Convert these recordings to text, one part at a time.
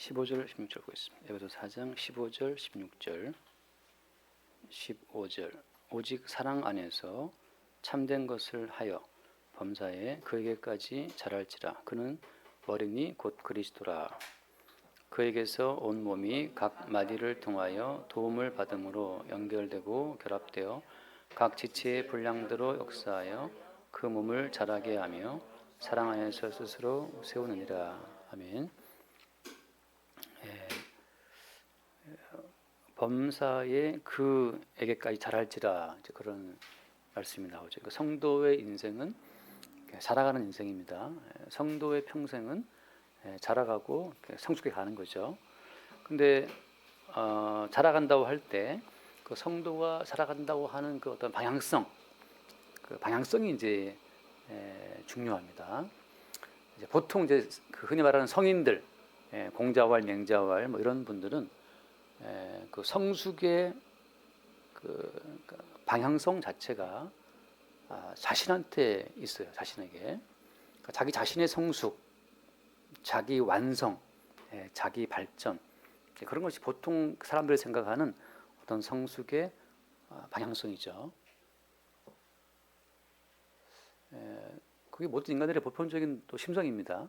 15절 16절 보겠습니다. 에베소 4장 15절 16절 15절 오직 사랑 안에서 참된 것을 하여 범사에 그에게까지 자랄지라. 그는 머리니 곧 그리스도라. 그에게서 온 몸이 각 마디를 통하여 도움을 받음으로 연결되고 결합되어 각 지체의 분량대로 역사하여 그 몸을 자라게 하며 사랑 안에서 스스로 세우느니라. 아멘. 범사에 그에게까지 자랄지라, 이제 그런 말씀이 나오죠. 성도의 인생은 살아가는 인생입니다. 성도의 평생은 자라가고 성숙해 가는 거죠. 근데 자라간다고 할 때 그 성도가 살아간다고 하는 그 어떤 방향성, 그 방향성이 이제 중요합니다. 이제 보통 이제 그 흔히 말하는 성인들, 공자왈, 맹자왈 뭐 이런 분들은 그 성숙의 그 방향성 자체가 자신한테 있어요. 자신에게. 그러니까 자기 자신의 성숙, 자기 완성, 자기 발전, 그런 것이 보통 사람들이 생각하는 어떤 성숙의 방향성이죠. 그게 모든 인간들의 보편적인 또 심성입니다.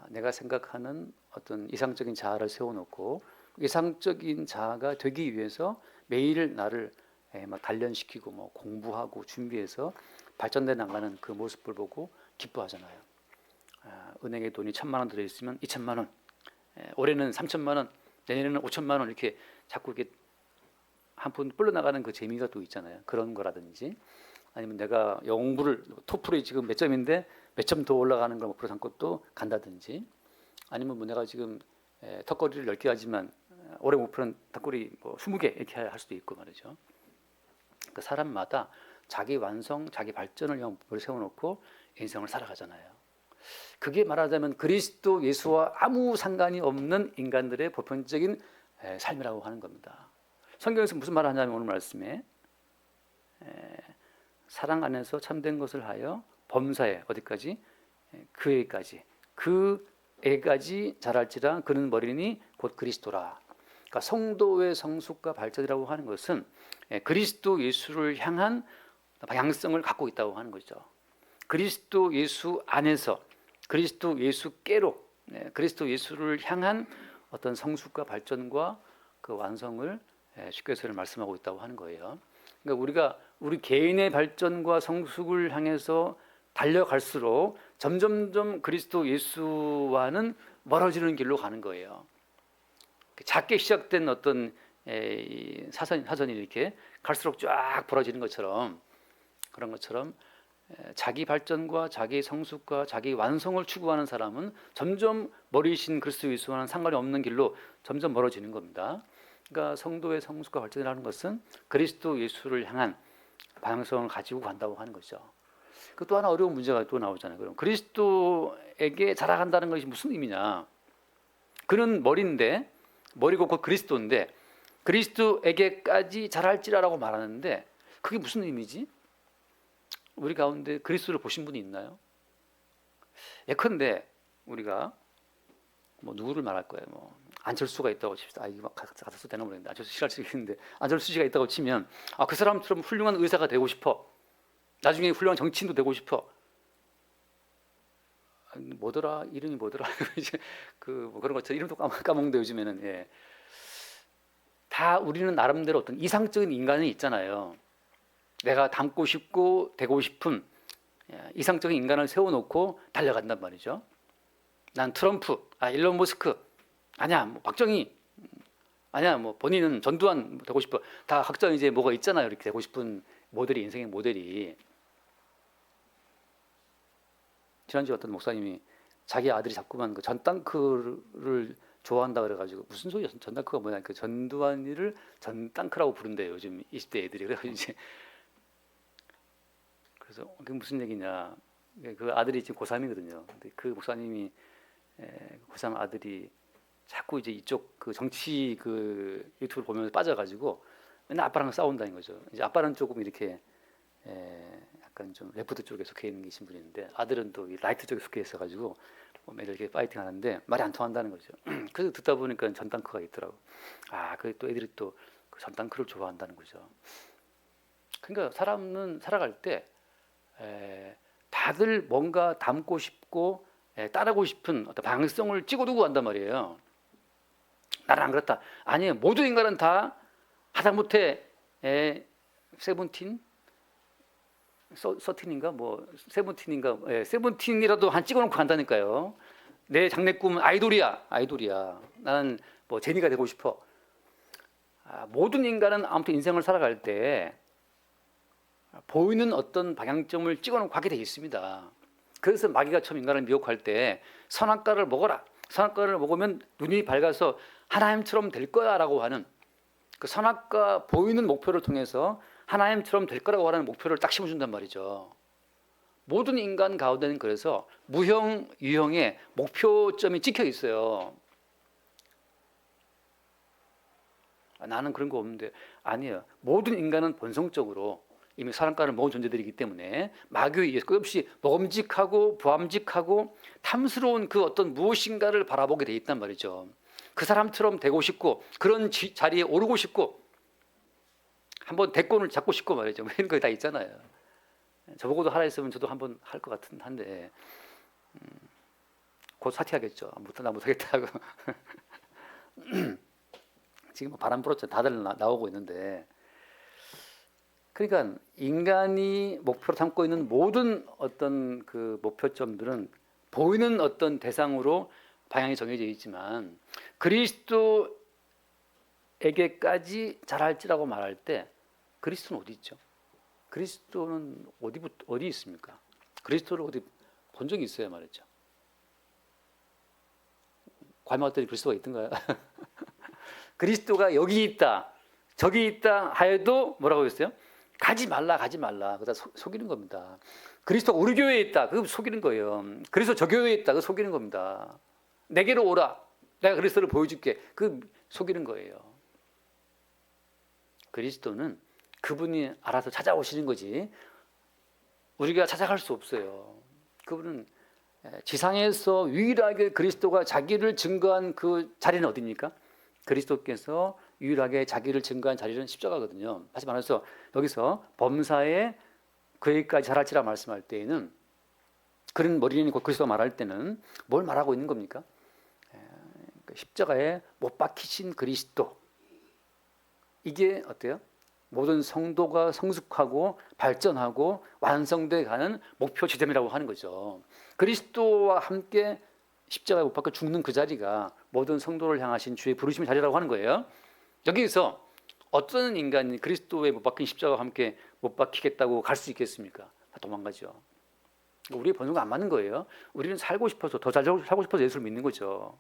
내가 생각하는 어떤 이상적인 자아를 세워놓고 이상적인 자아가 되기 위해서 매일 나를 막 단련시키고 뭐 공부하고 준비해서 발전돼 나가는 그 모습을 보고 기뻐하잖아요. 은행에 돈이 1,000만 원 들어있으면 2,000만 원, 올해는 3,000만 원, 내년에는 5,000만 원, 이렇게 자꾸 이렇게 한 푼 불러나가는 그 재미가 또 있잖아요. 그런 거라든지, 아니면 내가 영어 공부를 토플이 지금 몇 점인데 몇 점 더 올라가는 걸 목표로 삼고 또 간다든지, 아니면 뭐 내가 지금 턱걸이를 10개 하지만 올해 목표는 턱걸이 뭐 20개 이렇게 할 수도 있고 말이죠. 그 사람마다 자기 완성, 자기 발전을 위한 목표를 세워놓고 인생을 살아가잖아요. 그게 말하자면 그리스도 예수와 아무 상관이 없는 인간들의 보편적인 삶이라고 하는 겁니다. 성경에서 무슨 말을 하냐면 오늘 말씀에 사랑 안에서 참된 것을 하여 범사에 어디까지? 그에까지. 그에까지 자랄지라. 그는 머리니 곧 그리스도라. 그러니까 성도의 성숙과 발전이라고 하는 것은 그리스도 예수를 향한 방향성을 갖고 있다고 하는 거죠. 그리스도 예수 안에서, 그리스도 예수께로, 그리스도 예수를 향한 어떤 성숙과 발전과 그 완성을 쉽게 해서 말씀하고 있다고 하는 거예요. 그러니까 우리 개인의 발전과 성숙을 향해서 달려갈수록 점점점 그리스도 예수와는 멀어지는 길로 가는 거예요. 작게 시작된 어떤 사선이 이렇게 갈수록 쫙 벌어지는 것처럼, 그런 것처럼 자기 발전과 자기 성숙과 자기 완성을 추구하는 사람은 점점 머리신 그리스도 예수와는 상관이 없는 길로 점점 멀어지는 겁니다. 그러니까 성도의 성숙과 발전이라는 것은 그리스도 예수를 향한 방향성을 가지고 간다고 하는 거죠. 그 또 하나 어려운 문제가 또 나오잖아요. 그럼 그리스도에게 자라간다는 것이 무슨 의미냐? 그는 머리인데, 머리고 곧 그리스도인데 그리스도에게까지 자랄지라라고 말하는데 그게 무슨 의미지? 우리 가운데 그리스도를 보신 분이 있나요? 예컨대 우리가 뭐 누구를 말할 거예요? 뭐 안철수가 있다고 칩시다. 이거 가서 되나 모르겠는데 안철수 싫어할 수 있는데 안철수 씨가 있다고 치면 그 사람처럼 훌륭한 의사가 되고 싶어. 나중에 훌륭한 정치인도 되고 싶어. 뭐더라? 이름이 뭐더라? 이제 뭐 그런 것처럼 이름도 까먹는데 요즘에는 다 우리는 나름대로 어떤 이상적인 인간이 있잖아요. 내가 닮고 싶고 되고 싶은 이상적인 인간을 세워놓고 달려간단 말이죠. 난 트럼프, 일론 머스크, 아니야, 뭐 박정희, 아니야, 뭐 본인은 전두환 되고 싶어. 다 각자 이제 뭐가 있잖아요. 이렇게 되고 싶은 모델이, 인생의 모델이. 지난주에 어떤 목사님이 자기 아들이 자꾸만 그 전땅크를 좋아한다 그래가지고 무슨 소리야? 전땅크가 뭐냐? 그 전두환이를 전땅크라고 부른대요. 요즘 20대 애들이. 그래서 그게 무슨 얘기냐? 그 아들이 지금 고3이거든요. 근데 그 목사님이 고3 아들이 자꾸 이제 이쪽 그 정치 그 유튜브를 보면서 빠져가지고 맨날 아빠랑 싸운다는 거죠. 이제 아빠는 조금 이렇게 약간 좀 레프트 쪽에 속해 있는 계신 분인데 아들은 또 이 라이트 쪽에 속해 있어가지고 매일 이렇게 파이팅 하는데 말이 안 통한다는 거죠. 그래서 듣다 보니까 전당크가 있더라고. 그 애들이 또 그 전당크를 좋아한다는 거죠. 그러니까 사람은 살아갈 때 다들 뭔가 담고 싶고 따르고 싶은 어떤 방향성을 찍어두고 간단 말이에요. 나는 안 그렇다. 아니에요. 모든 인간은 다 하다못해 세븐틴, 서틴인가 뭐 세븐틴인가 세븐틴이라도 한 찍어놓고 간다니까요. 내 장래 꿈은 아이돌이야. 나는 뭐 제니가 되고 싶어. 모든 인간은 아무튼 인생을 살아갈 때 보이는 어떤 방향점을 찍어놓고 가게 돼 있습니다. 그래서 마귀가 처음 인간을 미혹할 때 선악과를 먹어라. 선악과를 먹으면 눈이 밝아서 하나님처럼 될 거야라고 하는 그 선악과 보이는 목표를 통해서 하나님처럼 될 거라고 하는 목표를 딱 심어준단 말이죠. 모든 인간 가운데는 그래서 무형, 유형의 목표점이 찍혀 있어요. 나는 그런 거 없는데 아니에요. 모든 인간은 본성적으로 이미 선악과를 먹은 존재들이기 때문에 마귀에 의해서 끝없이 먹음직하고 부함직하고 탐스러운 그 어떤 무엇인가를 바라보게 돼 있단 말이죠. 그 사람처럼 되고 싶고 그런 자리에 오르고 싶고 한번 대권을 잡고 싶고 말이죠. 이런 거 다 있잖아요. 저보고도 하라 했으면 저도 한번 할 것 한데 곧 사퇴하겠죠. 나 못하겠다고. 지금 바람 불었죠. 다들 나오고 있는데 그러니까 인간이 목표로 삼고 있는 모든 어떤 그 목표점들은 보이는 어떤 대상으로 방향이 정해져 있지만 그리스도에게까지 자랄지라고 말할 때 그리스도는 어디 있죠? 그리스도는 어디 있습니까? 그리스도를 어디 본 적이 있어야 말이죠. 닮았더니 그리스도가 있던가요? 그리스도가 여기 있다, 저기 있다 하여도 뭐라고 했어요? 가지 말라. 그다 속이는 겁니다. 그리스도가 우리 교회에 있다. 그거 속이는 거예요. 그리스도 저 교회에 있다. 그거 속이는 겁니다. 내게로 오라. 내가 그리스도를 보여줄게. 그 속이는 거예요. 그리스도는 그분이 알아서 찾아오시는 거지 우리가 찾아갈 수 없어요. 그분은 지상에서 유일하게 그리스도가 자기를 증거한 그 자리는 어디입니까? 그리스도께서 유일하게 자기를 증거한 자리는 십자가거든요. 다시 말해서 여기서 범사에 그에게까지 자랄지라 말씀할 때에는 그런 머리는 곧 그리스도가 말할 때는 뭘 말하고 있는 겁니까? 십자가에 못 박히신 그리스도. 이게 어때요? 모든 성도가 성숙하고 발전하고 완성돼 가는 목표 지점이라고 하는 거죠. 그리스도와 함께 십자가에 못 박혀 죽는 그 자리가 모든 성도를 향하신 주의 부르심의 자리라고 하는 거예요. 여기서 어떤 인간이 그리스도에 못 박힌 십자가와 함께 못 박히겠다고 갈 수 있겠습니까? 다 도망가죠. 우리의 본성과 안 맞는 거예요. 우리는 살고 싶어서 더 잘 살고 싶어서 예수를 믿는 거죠.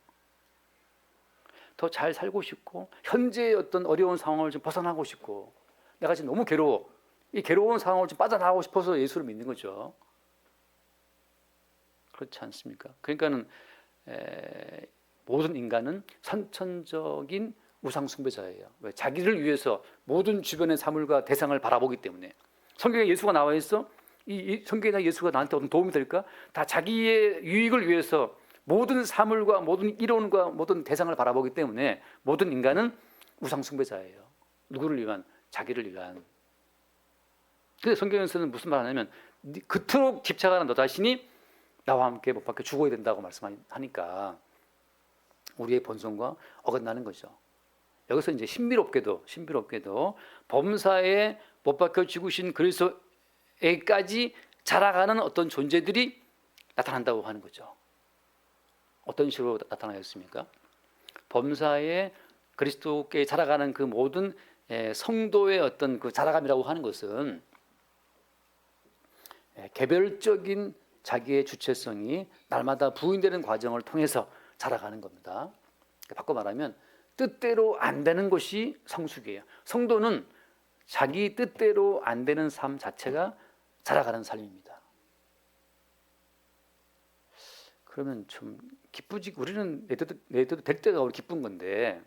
더 잘 살고 싶고 현재의 어떤 어려운 상황을 좀 벗어나고 싶고 내가 지금 너무 괴로워. 이 괴로운 상황을 좀 빠져나가고 싶어서 예수를 믿는 거죠. 그렇지 않습니까? 그러니까는 모든 인간은 선천적인 우상 숭배자예요. 왜? 자기를 위해서 모든 주변의 사물과 대상을 바라보기 때문에. 성경에 예수가 나와 있어? 이 성경에 예수가 나한테 어떤 도움이 될까? 다 자기의 유익을 위해서 모든 사물과 모든 이론과 모든 대상을 바라보기 때문에 모든 인간은 우상 숭배자예요. 누구를 위한? 자기를 위한. 근데 성경에서는 무슨 말 하냐면 그토록 집착하는 너 자신이 나와 함께 못 박혀 죽어야 된다고 말씀하니까 우리의 본성과 어긋나는 거죠. 여기서 이제 신비롭게도 범사에 못 박혀 죽으신 그리스도에까지 자라가는 어떤 존재들이 나타난다고 하는 거죠. 어떤 식으로 나타나였습니까? 범사에 그리스도께 자라가는 그 모든 성도의 어떤 그 자라감이라고 하는 것은 개별적인 자기의 주체성이 날마다 부인되는 과정을 통해서 자라가는 겁니다. 바꿔 말하면 뜻대로 안 되는 것이 성숙이에요. 성도는 자기 뜻대로 안 되는 삶 자체가 자라가는 삶입니다. 그러면 좀 기쁘지. 우리는 내 뜻대로 될 때가 우리 기쁜 건데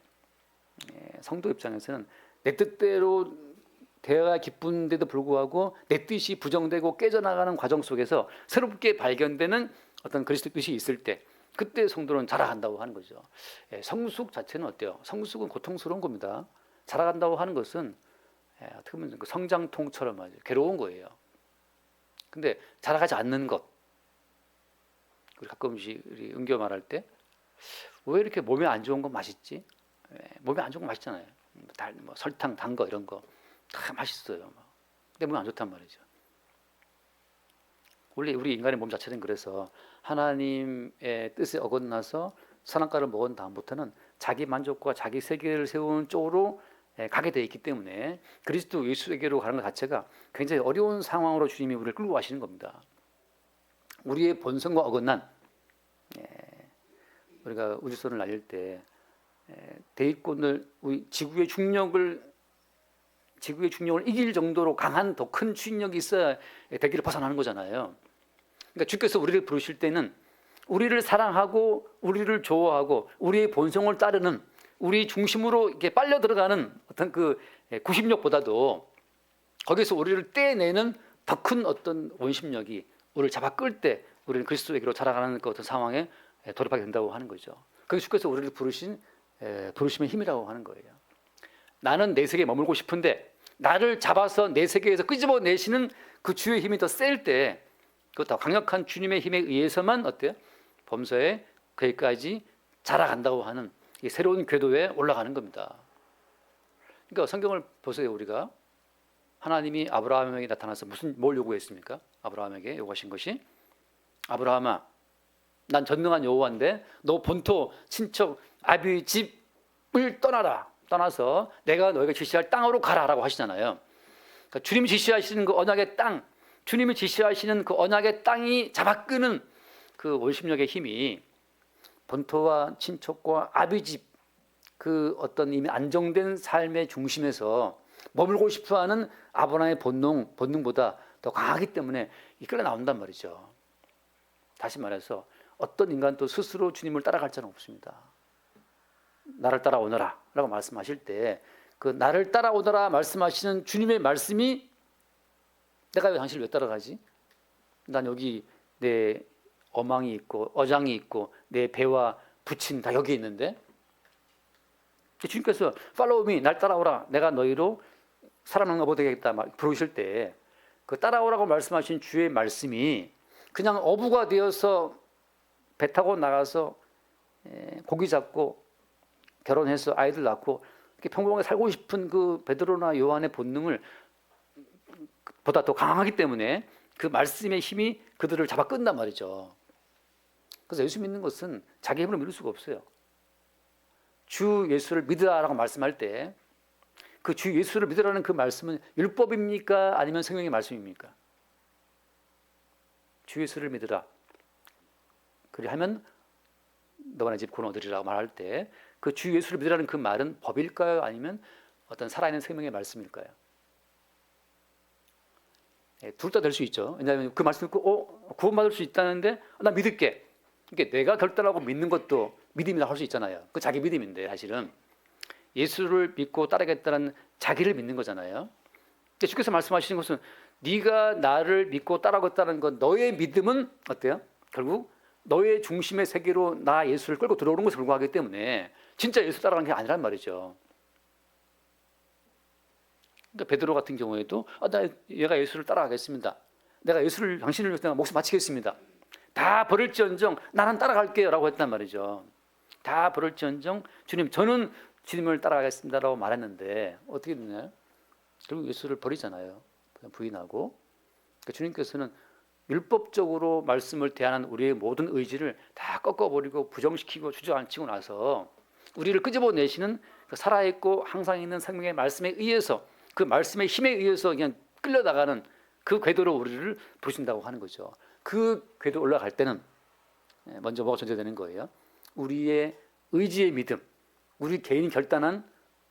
성도 입장에서는 내 뜻대로 되어야 기쁜데도 불구하고 내 뜻이 부정되고 깨져나가는 과정 속에서 새롭게 발견되는 어떤 그리스도 뜻이 있을 때 그때 성도는 자라간다고 하는 거죠. 성숙 자체는 어때요? 성숙은 고통스러운 겁니다. 자라간다고 하는 것은 어떻게 보면 그 성장통처럼 아주 괴로운 거예요. 근데 자라가지 않는 것, 우리 가끔씩 우리 은교 말할 때 왜 이렇게 몸에 안 좋은 건 맛있지? 몸에 안 좋은 거 맛있잖아요. 뭐 설탕, 단 거 이런 거 다 맛있어요. 근데 몸에 안 좋단 말이죠. 원래 우리 인간의 몸 자체는 그래서 하나님의 뜻에 어긋나서 선악과를 먹은 다음부터는 자기 만족과 자기 세계를 세우는 쪽으로 가게 되어 있기 때문에 그리스도 예수에게로 가는 것 자체가 굉장히 어려운 상황으로 주님이 우리를 끌고 가시는 겁니다. 우리의 본성과 어긋난, 우리가 우주선을 날릴 때 대기권을, 우리 지구의 중력을 이길 정도로 강한 더 큰 추진력이 있어야 대기를 벗어나는 거잖아요. 그러니까 주께서 우리를 부르실 때는 우리를 사랑하고 우리를 좋아하고 우리의 본성을 따르는, 우리 중심으로 이렇게 빨려 들어가는 어떤 그 구심력보다도 거기서 우리를 떼내는 더 큰 어떤 원심력이 우리를 잡아 끌 때 우리는 그리스도에게로 자라가는 그 어떤 상황에 돌입하게 된다고 하는 거죠. 그게 주께서 우리를 부르신 부르심의 힘이라고 하는 거예요. 나는 내 세계에 머물고 싶은데 나를 잡아서 내 세계에서 끄집어내시는 그 주의 힘이 더 셀 때, 그 더 강력한 주님의 힘에 의해서만 어때요? 범사에 거기까지 자라간다고 하는 이 새로운 궤도에 올라가는 겁니다. 그러니까 성경을 보세요. 우리가 하나님이 아브라함에게 나타나서 뭘 요구했습니까? 아브라함에게 요구하신 것이, 아브라함아, 난 전능한 여호와인데 너 본토 친척 아비 집을 떠나서 내가 너에게 지시할 땅으로 가라라고 하시잖아요. 그러니까 주님이 지시하시는 그 언약의 땅, 주님이 지시하시는 그 언약의 땅이 잡아끄는 그 원심력의 힘이 본토와 친척과 아비집, 그 어떤 이미 안정된 삶의 중심에서 머물고 싶어하는 아브라함의 본능보다 더 강하기 때문에 이끌어 나온단 말이죠. 다시 말해서 어떤 인간도 스스로 주님을 따라갈 자는 없습니다. 나를 따라오너라 라고 말씀하실 때 그 나를 따라오너라 말씀하시는 주님의 말씀이, 내가 왜 당신을 왜 따라가지? 난 여기 내 어망이 있고 어장이 있고 내 배와 부친 다 여기 있는데, 주님께서 follow me, 날 따라오라, 내가 너희로 사람을 얻어되겠다 부르실 때 그 따라오라고 말씀하신 주의 말씀이 그냥 어부가 되어서 배 타고 나가서 고기 잡고 결혼해서 아이들 낳고 이렇게 평범하게 살고 싶은 그 베드로나 요한의 본능을 보다 더 강하기 때문에 그 말씀의 힘이 그들을 잡아 끈단 말이죠. 그래서 예수 믿는 것은 자기 힘으로 믿을 수가 없어요. 주 예수를 믿으라라고 말씀할 때 그 주 예수를 믿으라는 그 말씀은 율법입니까? 아니면 성령의 말씀입니까? 주 예수를 믿으라. 그리하면 너와 내 집 구원 얻으리라고 말할 때 그 주 예수를 믿으라는 그 말은 법일까요? 아니면 어떤 살아있는 생명의 말씀일까요? 둘 다 될 수 있죠. 왜냐하면 그 말씀 듣고 구원받을 수 있다는데 나 믿을게. 그러니까 내가 결단하고 믿는 것도 믿음이라 할 수 있잖아요. 그 자기 믿음인데 사실은 예수를 믿고 따르겠다는 자기를 믿는 거잖아요. 근데 주께서 말씀하시는 것은 네가 나를 믿고 따라가겠다는 건, 너의 믿음은 어때요? 결국 너의 중심의 세계로 나 예수를 끌고 들어오는 것에 불과하기 때문에 진짜 예수 따라가는 게 아니란 말이죠. 그러니까 베드로 같은 경우에도 얘가 예수를 따라가겠습니다. 내가 예수를, 당신을 위해서 내가 목숨 바치겠습니다. 다 버릴지언정 나는 따라갈게요 라고 했단 말이죠. 다 버릴지언정 주님, 저는 주님을 따라가겠습니다라고 말했는데 어떻게 됐나요? 결국 예수를 버리잖아요. 부인하고. 그러니까 주님께서는 율법적으로 말씀을 대하는 우리의 모든 의지를 다 꺾어버리고 부정시키고 주저앉히고 나서 우리를 끄집어내시는 그 살아있고 항상 있는 생명의 말씀에 의해서, 그 말씀의 힘에 의해서 그냥 끌려나가는 그 궤도로 우리를 부르신다고 하는 거죠. 그 궤도 올라갈 때는 먼저 뭐가 전제되는 거예요? 우리의 의지의 믿음, 우리 개인이 결단한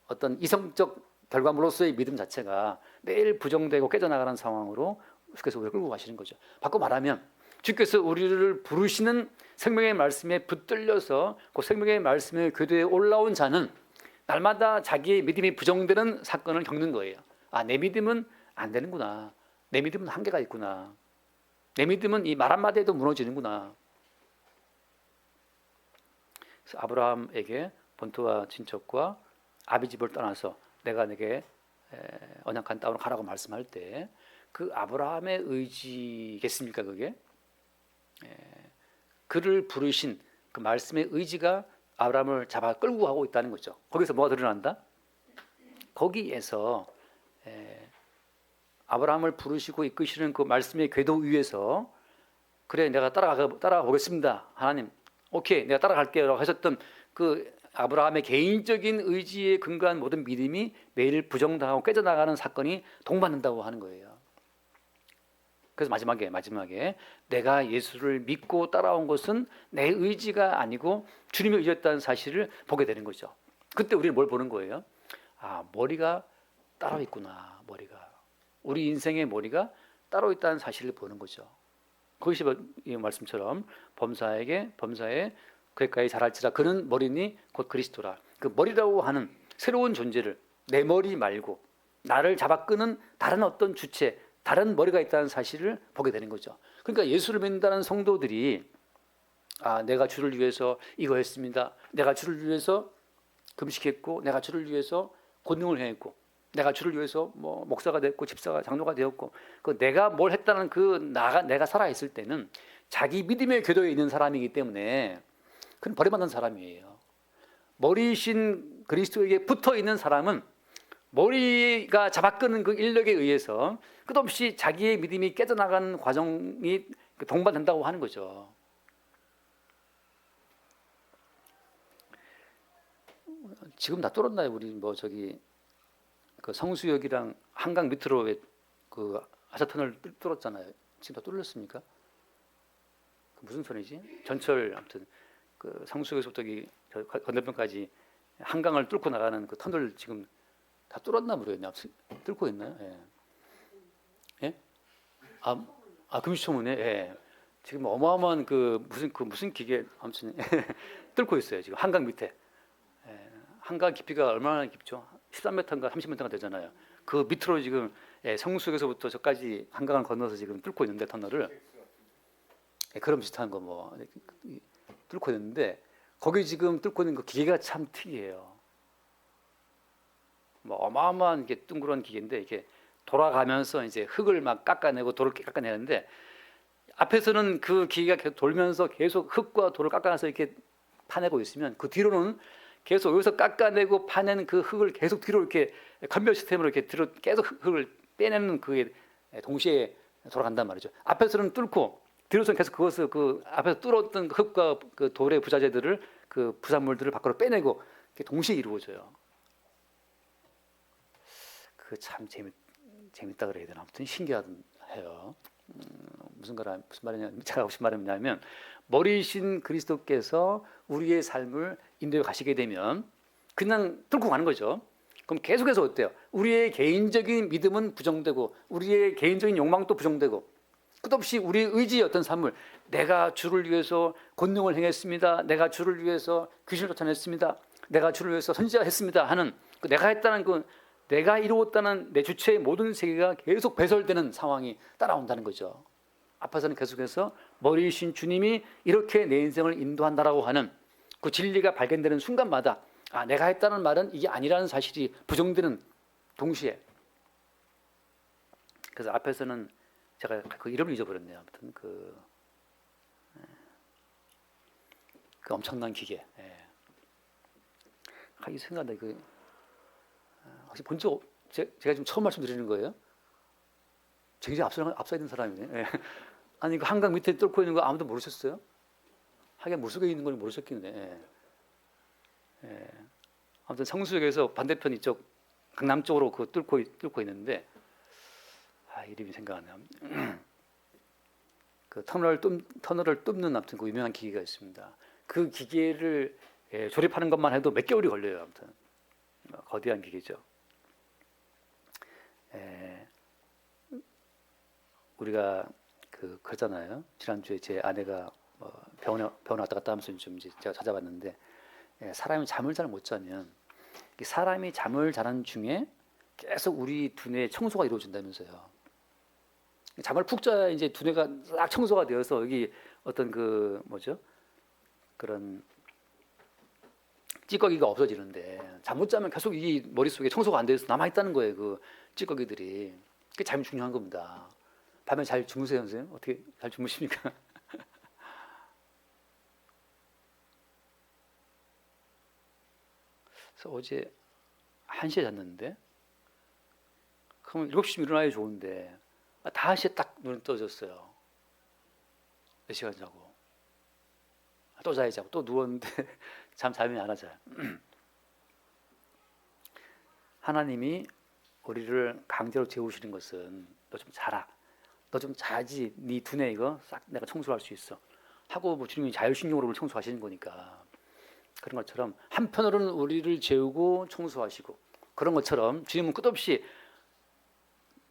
어떤 이성적 결과물로서의 믿음 자체가 매일 부정되고 깨져나가는 상황으로 주께서 우리를 끌고 가시는 거죠. 바꿔 말하면 주께서 우리를 부르시는 생명의 말씀에 붙들려서 그 생명의 말씀의 궤도에 올라온 자는 날마다 자기의 믿음이 부정되는 사건을 겪는 거예요. 내 믿음은 안 되는구나. 내 믿음은 한계가 있구나. 내 믿음은 이 말 한마디에도 무너지는구나. 그래서 아브라함에게 본토와 친척과 아비 집을 떠나서 내가 내게 언약한 땅으로 가라고 말씀할 때 그 아브라함의 의지겠습니까? 그게 그를 부르신 그 말씀의 의지가 아브라함을 잡아 끌고 가고 있다는 거죠. 거기서 뭐가 드러난다? 거기에서 아브라함을 부르시고 이끄시는 그 말씀의 궤도 위에서 그래 내가 따라가 보겠습니다. 하나님 오케이 내가 따라갈게요 하셨던 그 아브라함의 개인적인 의지에 근거한 모든 믿음이 매일 부정당하고 깨져나가는 사건이 동반된다고 하는 거예요. 그래서 마지막에 내가 예수를 믿고 따라온 것은 내 의지가 아니고 주님의 의지였다는 사실을 보게 되는 거죠. 그때 우리는 뭘 보는 거예요? 아, 머리가 따로 있구나. 우리 인생의 머리가 따로 있다는 사실을 보는 거죠. 그것이 이 말씀처럼 범사에 그에까지 자랄지라 그는 머리니 곧 그리스도라. 그 머리라고 하는 새로운 존재를 내 머리 말고 나를 잡아 끄는 다른 어떤 주체, 다른 머리가 있다는 사실을 보게 되는 거죠. 그러니까 예수를 믿는다는 성도들이 내가 주를 위해서 이거 했습니다. 내가 주를 위해서 금식했고, 내가 주를 위해서 권능을 행했고, 내가 주를 위해서 뭐 목사가 됐고, 집사가 장로가 되었고, 그 내가 뭘 했다는 내가 살아 있을 때는 자기 믿음의 궤도에 있는 사람이기 때문에 그건 버림받는 사람이에요. 머리이신 그리스도에게 붙어 있는 사람은 머리가 잡아끄는 그 인력에 의해서 끝없이 자기의 믿음이 깨져나가는 과정이 동반된다고 하는 거죠. 지금 다 뚫었나요? 우리 그 성수역이랑 한강 밑으로 그 아사터널 뚫었잖아요. 지금 다 뚫렸습니까? 무슨 소리지? 전철 아무튼 그 성수역에서부터 건너편까지 한강을 뚫고 나가는 그 터널 지금 다 뚫었나 모르겠네요. 뚫고 있나요? 예? 금시초문에 예. 지금 어마어마한 무슨 기계 아무튼 뚫고 있어요. 지금 한강 밑에. 한강 깊이가 얼마나 깊죠? 13m인가 30m가 되잖아요. 그 밑으로 지금 성수역에서부터 저까지 한강을 건너서 지금 뚫고 있는데 터널을 그런 비슷한 거 뭐 뚫고 있는데 거기 지금 뚫고 있는 그 기계가 참 특이해요. 뭐 어마어마한 게 둥그런 기계인데 이게 돌아가면서 이제 흙을 막 깎아내고 돌을 깎아내는데 앞에서는 그 기계가 계속 돌면서 계속 흙과 돌을 깎아내서 이렇게 파내고 있으면 그 뒤로는 계속 여기서 깎아내고 파낸 그 흙을 계속 뒤로 이렇게 컨베이어 시스템으로 이렇게 뒤로 계속 흙을 빼내는 그게 동시에 돌아간단 말이죠. 앞에서는 뚫고 뒤로서는 계속 그것을 그 앞에서 뚫었던 흙과 그 돌의 부자재들을 그 부산물들을 밖으로 빼내고 동시에 이루어져요. 그 참 재밌다 그래야 되나 아무튼 신기해요. 무슨 말이냐 제가 하고 싶은 말은 뭐냐면 머리이신 그리스도께서 우리의 삶을 인도해 가시게 되면 그냥 뚫고 가는 거죠. 그럼 계속해서 어때요? 우리의 개인적인 믿음은 부정되고 우리의 개인적인 욕망도 부정되고 끝없이 우리의 의지의 어떤 삶을 내가 주를 위해서 권능을 행했습니다. 내가 주를 위해서 귀신을 쫓아냈습니다. 내가 주를 위해서 선지자했습니다 하는 그 내가 했다는 내가 이루었다는 내 주체의 모든 세계가 계속 배설되는 상황이 따라온다는 거죠. 앞에서는 계속해서 머리이신 주님이 이렇게 내 인생을 인도한다라고 하는 그 진리가 발견되는 순간마다 내가 했다는 말은 이게 아니라는 사실이 부정되는 동시에 그래서 앞에서는 제가 그 이름을 잊어버렸네요. 아무튼 그 엄청난 기계. 이 생각나 혹시 본 적 제가 지금 처음 말씀드리는 거예요? 굉장히 앞서 있는 사람이네. 아니 그 한강 밑에 뚫고 있는 거 아무도 모르셨어요? 하긴 물속에 있는 건 모르셨겠네. 아무튼 성수역에서 반대편 이쪽 강남 쪽으로 그 뚫고 있는데 이름이 생각 안 나요. 그 터널을 뚫는 아무튼 그 유명한 기계가 있습니다. 그 기계를 조립하는 것만 해도 몇 개월이 걸려요. 아무튼 거대한 기계죠. 우리가 그러잖아요. 지난주에 제 아내가 병원에 왔다 갔다 하면서 좀 이제 제가 찾아봤는데 사람이 잠을 잘 못 자면 사람이 잠을 자는 중에 계속 우리 두뇌 청소가 이루어진다면서요. 잠을 푹 자야 이제 두뇌가 싹 청소가 되어서 여기 어떤 그런 찌꺼기가 없어지는데 잠 못 자면 계속 이 머릿속에 청소가 안 돼서 남아있다는 거예요. 그 찌꺼기들이. 그게 잠이 중요한 겁니다. 밤에 잘 주무세요, 선생님? 어떻게 잘 주무십니까? 그래서 어제 1시에 잤는데 그러면 7시쯤 일어나야 좋은데 5시에 딱 눈이 떠졌어요. 4시간 자고 또 자야지 하고 또 누웠는데 잠이 안 와져요. 하나님이 우리를 강제로 재우시는 것은 너 좀 자라, 너 좀 자야지 네 두뇌 이거 싹 내가 청소할 수 있어 하고 뭐 주님이 자율신경으로 우리를 청소하시는 거니까. 그런 것처럼 한편으로는 우리를 재우고 청소하시고, 그런 것처럼 주님은 끝없이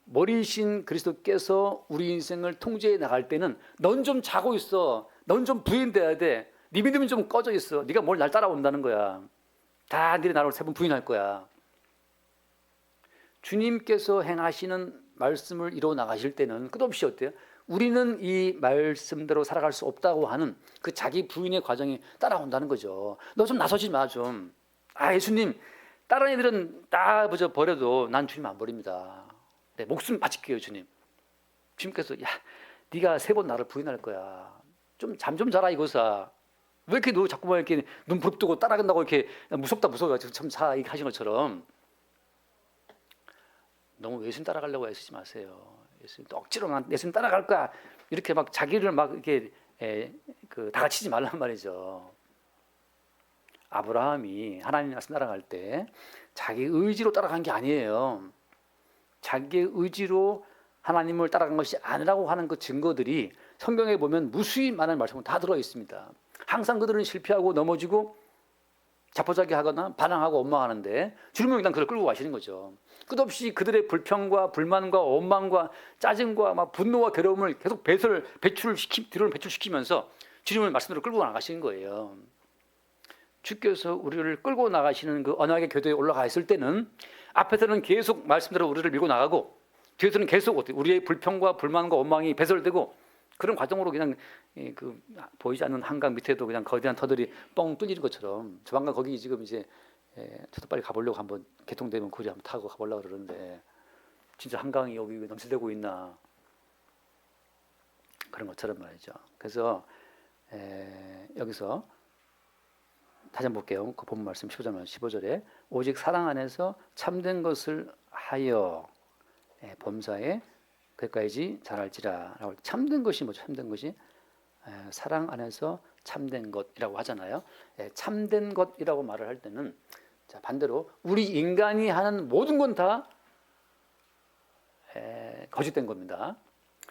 머리이신 그리스도께서 우리 인생을 통제해 나갈 때는 넌 좀 자고 있어, 넌 좀 부인돼야 돼, 네 믿음이 좀 꺼져 있어, 네가 뭘 날 따라온다는 거야, 다 네가 나를 세 번 부인할 거야. 주님께서 행하시는 말씀을 이루어 나가실 때는 끝없이 어때요? 우리는 이 말씀대로 살아갈 수 없다고 하는 그 자기 부인의 과정이 따라온다는 거죠. 너 좀 나서지 마 좀. 예수님, 다른 애들은 다 버려도 난 주님 안 버립니다. 내 목숨 바칠게요, 주님. 주님께서 야, 네가 3번 나를 부인할 거야. 좀 잠 좀 자라 이거사. 왜 이렇게 너 자꾸만 이렇게 눈 부릅뜨고 따라간다고 이렇게 무섭다 무서워가지고 참 자 이렇게 하신 것처럼 너무 예수님 따라가려고 애쓰지 마세요. 예수님 또 억지로 예수님 따라갈 거야 이렇게 막 자기를 막 이렇게 다가치지 말란 말이죠. 아브라함이 하나님 말씀 따라갈 때 자기 의지로 따라간 게 아니에요. 자기의 의지로 하나님을 따라간 것이 아니라고 하는 그 증거들이 성경에 보면 무수히 많은 말씀은 다 들어 있습니다. 항상 그들은 실패하고 넘어지고 자포자기하거나 반항하고 원망하는데 주님은 일단 그걸 끌고 가시는 거죠. 끝없이 그들의 불평과 불만과 원망과 짜증과 막 분노와 괴로움을 계속 배출시키면서 주님을 말씀대로 끌고 나가시는 거예요. 주께서 우리를 끌고 나가시는 그 언약의 궤도에 올라가 있을 때는 앞에서는 계속 말씀대로 우리를 밀고 나가고 뒤에서는 계속 우리의 불평과 불만과 원망이 배설되고, 그런 과정으로 그냥 보이지 않는 한강 밑에도 그냥 거대한 터들이 뻥 뚫리는 것처럼 조만간 거기 지금 이제 저도 빨리 가보려고 한번 개통되면 거기 한번 타고 가보려고 그러는데 진짜 한강이 여기 넘쳐되고 있나 그런 것처럼 말이죠. 그래서 여기서 다시 한번 볼게요. 그 본 말씀 15절에 오직 사랑 안에서 참된 것을 하여 범사에 그까지 잘할지라. 참된 것이 뭐죠? 참된 것이 사랑 안에서 참된 것이라고 하잖아요. 참된 것이라고 말을 할 때는 자, 반대로 우리 인간이 하는 모든 건 다 거짓된 겁니다.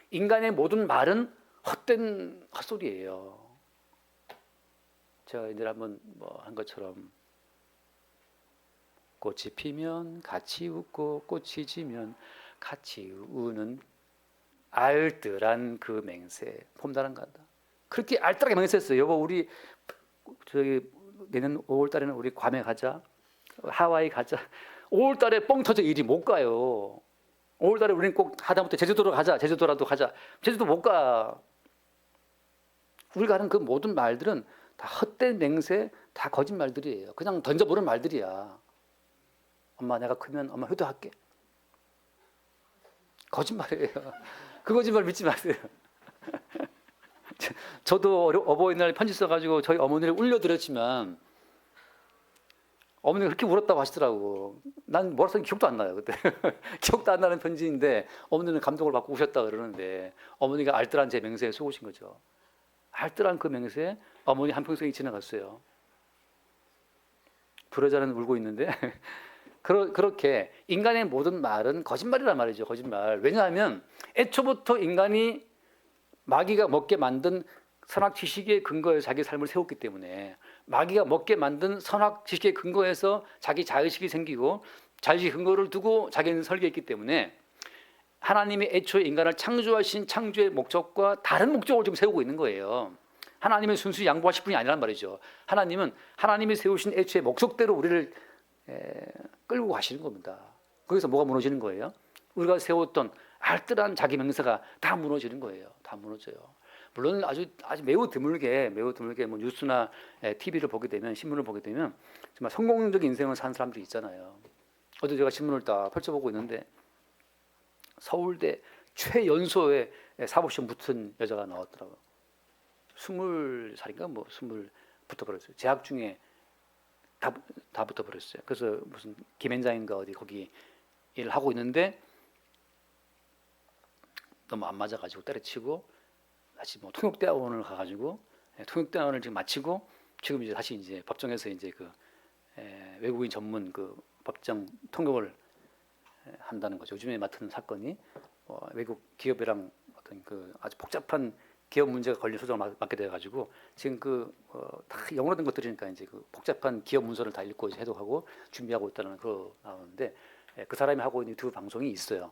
인간의 모든 말은 헛된 헛소리예요. 제가 이제 한번 한 것처럼 꽃이 피면 같이 웃고 꽃이 지면 같이 우는 알뜰한 그 맹세, 폼다란 간다. 그렇게 알뜰하게 맹세했어요. 여보, 우리 저기 내년 5월달에는 우리 괌에 가자, 하와이 가자. 5월달에 뻥 터져 일이 못 가요. 5월달에 우리는 꼭 하다못해 제주도로 가자, 제주도라도 가자. 제주도 못 가. 우리가 하는 그 모든 말들은 다 헛된 맹세, 다 거짓말들이에요. 그냥 던져보는 말들이야. 엄마 내가 크면 엄마 효도할게. 거짓말이에요. 그 거짓말 믿지 마세요. 저도 어버이날 편지 써가지고 저희 어머니를 울려드렸지만 어머니가 그렇게 울었다고 하시더라고. 난 뭐라 썼는지 기억도 안 나요 그때. 기억도 안 나는 편지인데 어머니는 감동을 받고 우셨다 그러는데 어머니가 알뜰한 제 맹세에 속으신 거죠. 알뜰한 그 맹세에 어머니 한평생이 지나갔어요. 불효자는 울고 있는데 그렇게 인간의 모든 말은 거짓말이란 말이죠. 거짓말. 왜냐하면 애초부터 인간이 마귀가 먹게 만든 선악 지식의 근거에 자기 삶을 세웠기 때문에, 마귀가 먹게 만든 선악 지식의 근거에서 자기 자의식이 생기고 자의식 근거를 두고 자기는 설계했기 때문에 하나님이 애초에 인간을 창조하신 창조의 목적과 다른 목적을 지금 세우고 있는 거예요. 하나님은 순수히 양보하실 분이 아니란 말이죠. 하나님은 하나님이 세우신 애초의 목적대로 우리를 끌고 가시는 겁니다. 거기서 뭐가 무너지는 거예요? 우리가 세웠던 알뜰한 자기 맹세가 다 무너지는 거예요. 다 무너져요. 물론 아주 매우 드물게 뭐 뉴스나 TV를 보게 되면 신문을 보게 되면 정말 성공적인 인생을 산 사람들이 있잖아요. 어제 제가 신문을 딱 펼쳐보고 있는데 서울대 최연소의 사법시험 붙은 여자가 나왔더라고요. 20살인가 뭐 20 붙어버렸어요. 재학 중에 다 붙어버렸어요. 그래서 무슨 김앤장인가 어디 거기 일을 하고 있는데 너무 안 맞아가지고 때려치고 다시 뭐 통역대학원을 가가지고 통역대학원을 지금 마치고 지금 이제 다시 이제 법정에서 이제 그 외국인 전문 그 법정 통역을 한다는 거죠. 요즘에 맡은 사건이 외국 기업이랑 어떤 그 아주 복잡한 기업 문제가 걸린 소송을 맡게 돼가지고 지금 다 영어로 된 것들이니까 이제 그 복잡한 기업 문서를 다 읽고 해독하고 준비하고 있다는 거 나오는데 그 사람이 하고 있는 유튜브 방송이 있어요.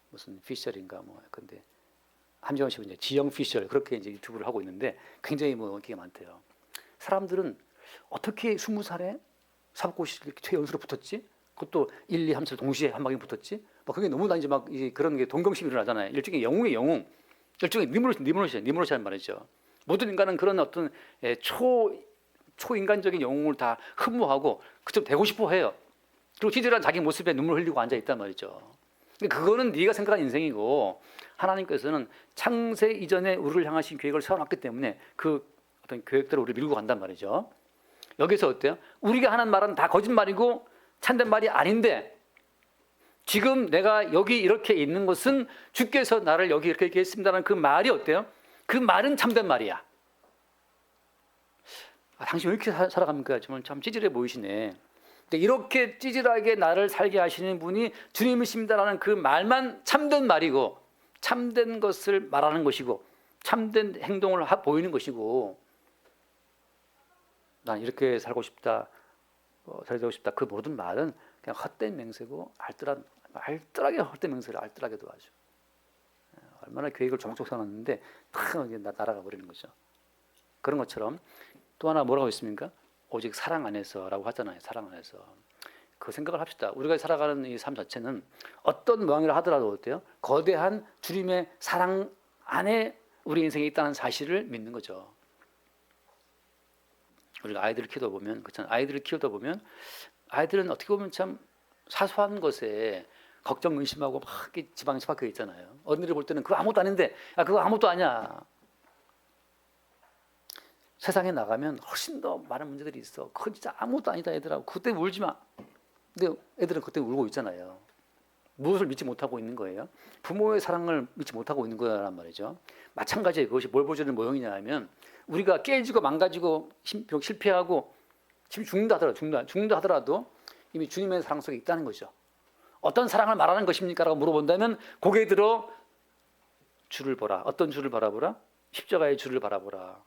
무슨 피셜인가 뭐 근데 함정원 씨는 이제 지영 피셜 그렇게 이제 유튜브를 하고 있는데 굉장히 뭐 인기가 많대요. 사람들은 어떻게 20살에 사법고시 이렇게 최연소로 붙었지? 그것도 1, 2, 3살 동시에 한 방에 붙었지? 뭐 그게 너무 다니지 막 그런 게 동경심이 일어나잖아요. 일종의 영웅의 영웅, 일종의 니무롯이란 말이죠. 모든 인간은 그런 어떤 초인간적인 영웅을 다 흠모하고 그처럼 되고 싶어 해요. 그리고 찌질한 자기 모습에 눈물 흘리고 앉아 있단 말이죠. 그거는 네가 생각한 인생이고 하나님께서는 창세 이전에 우리를 향하신 계획을 세워놨기 때문에 그 어떤 계획대로 우리를 밀고 간단 말이죠. 여기서 어때요? 우리가 하는 말은 다 거짓말이고 참된 말이 아닌데 지금 내가 여기 이렇게 있는 것은 주께서 나를 여기 이렇게 했습니다라는 그 말이 어때요? 그 말은 참된 말이야. 당신 왜 이렇게 살아갑니까? 정말 참 찌질해 보이시네. 이렇게 찌질하게 나를 살게 하시는 분이 주님이십니다라는 그 말만 참된 말이고 참된 것을 말하는 것이고 참된 행동을 보이는 것이고 난 이렇게 살고 싶다, 살고 싶다 그 모든 말은 그냥 헛된 맹세고 알뜰하게 헛된 맹세를 알뜰하게도 아주 얼마나 계획을 조목조목 세워놨는데 탁 날아가 버리는 거죠. 그런 것처럼 또 하나 뭐라고 했습니까? 오직 사랑 안에서라고 하잖아요. 사랑 안에서. 그 생각을 합시다. 우리가 살아가는 이 삶 자체는 어떤 모양이라 하더라도 어때요? 거대한 주님의 사랑 안에 우리 인생에 있다는 사실을 믿는 거죠. 우리가 아이들을 키우다 보면 그렇잖아요. 아이들을 키우다 보면 아이들은 어떻게 보면 참 사소한 것에 걱정 의심하고 막 지방에 처박혀 있잖아요. 어른들이 볼 때는 그거 아무것도 아닌데 그거 아무것도 아니야. 세상에 나가면 훨씬 더 많은 문제들이 있어. 그건 진짜 아무것도 아니다 애들하고. 그때 울지 마. 근데 애들은 그때 울고 있잖아요. 무엇을 믿지 못하고 있는 거예요? 부모의 사랑을 믿지 못하고 있는 거란 말이죠. 마찬가지에 그것이 뭘 보여주는 모형이냐 하면 우리가 깨지고 망가지고 실패하고 지금 죽는다 하더라도 이미 주님의 사랑 속에 있다는 거죠. 어떤 사랑을 말하는 것입니까? 라고 물어본다면 고개 들어 주를 보라. 어떤 주를 바라보라? 십자가의 주를 바라보라.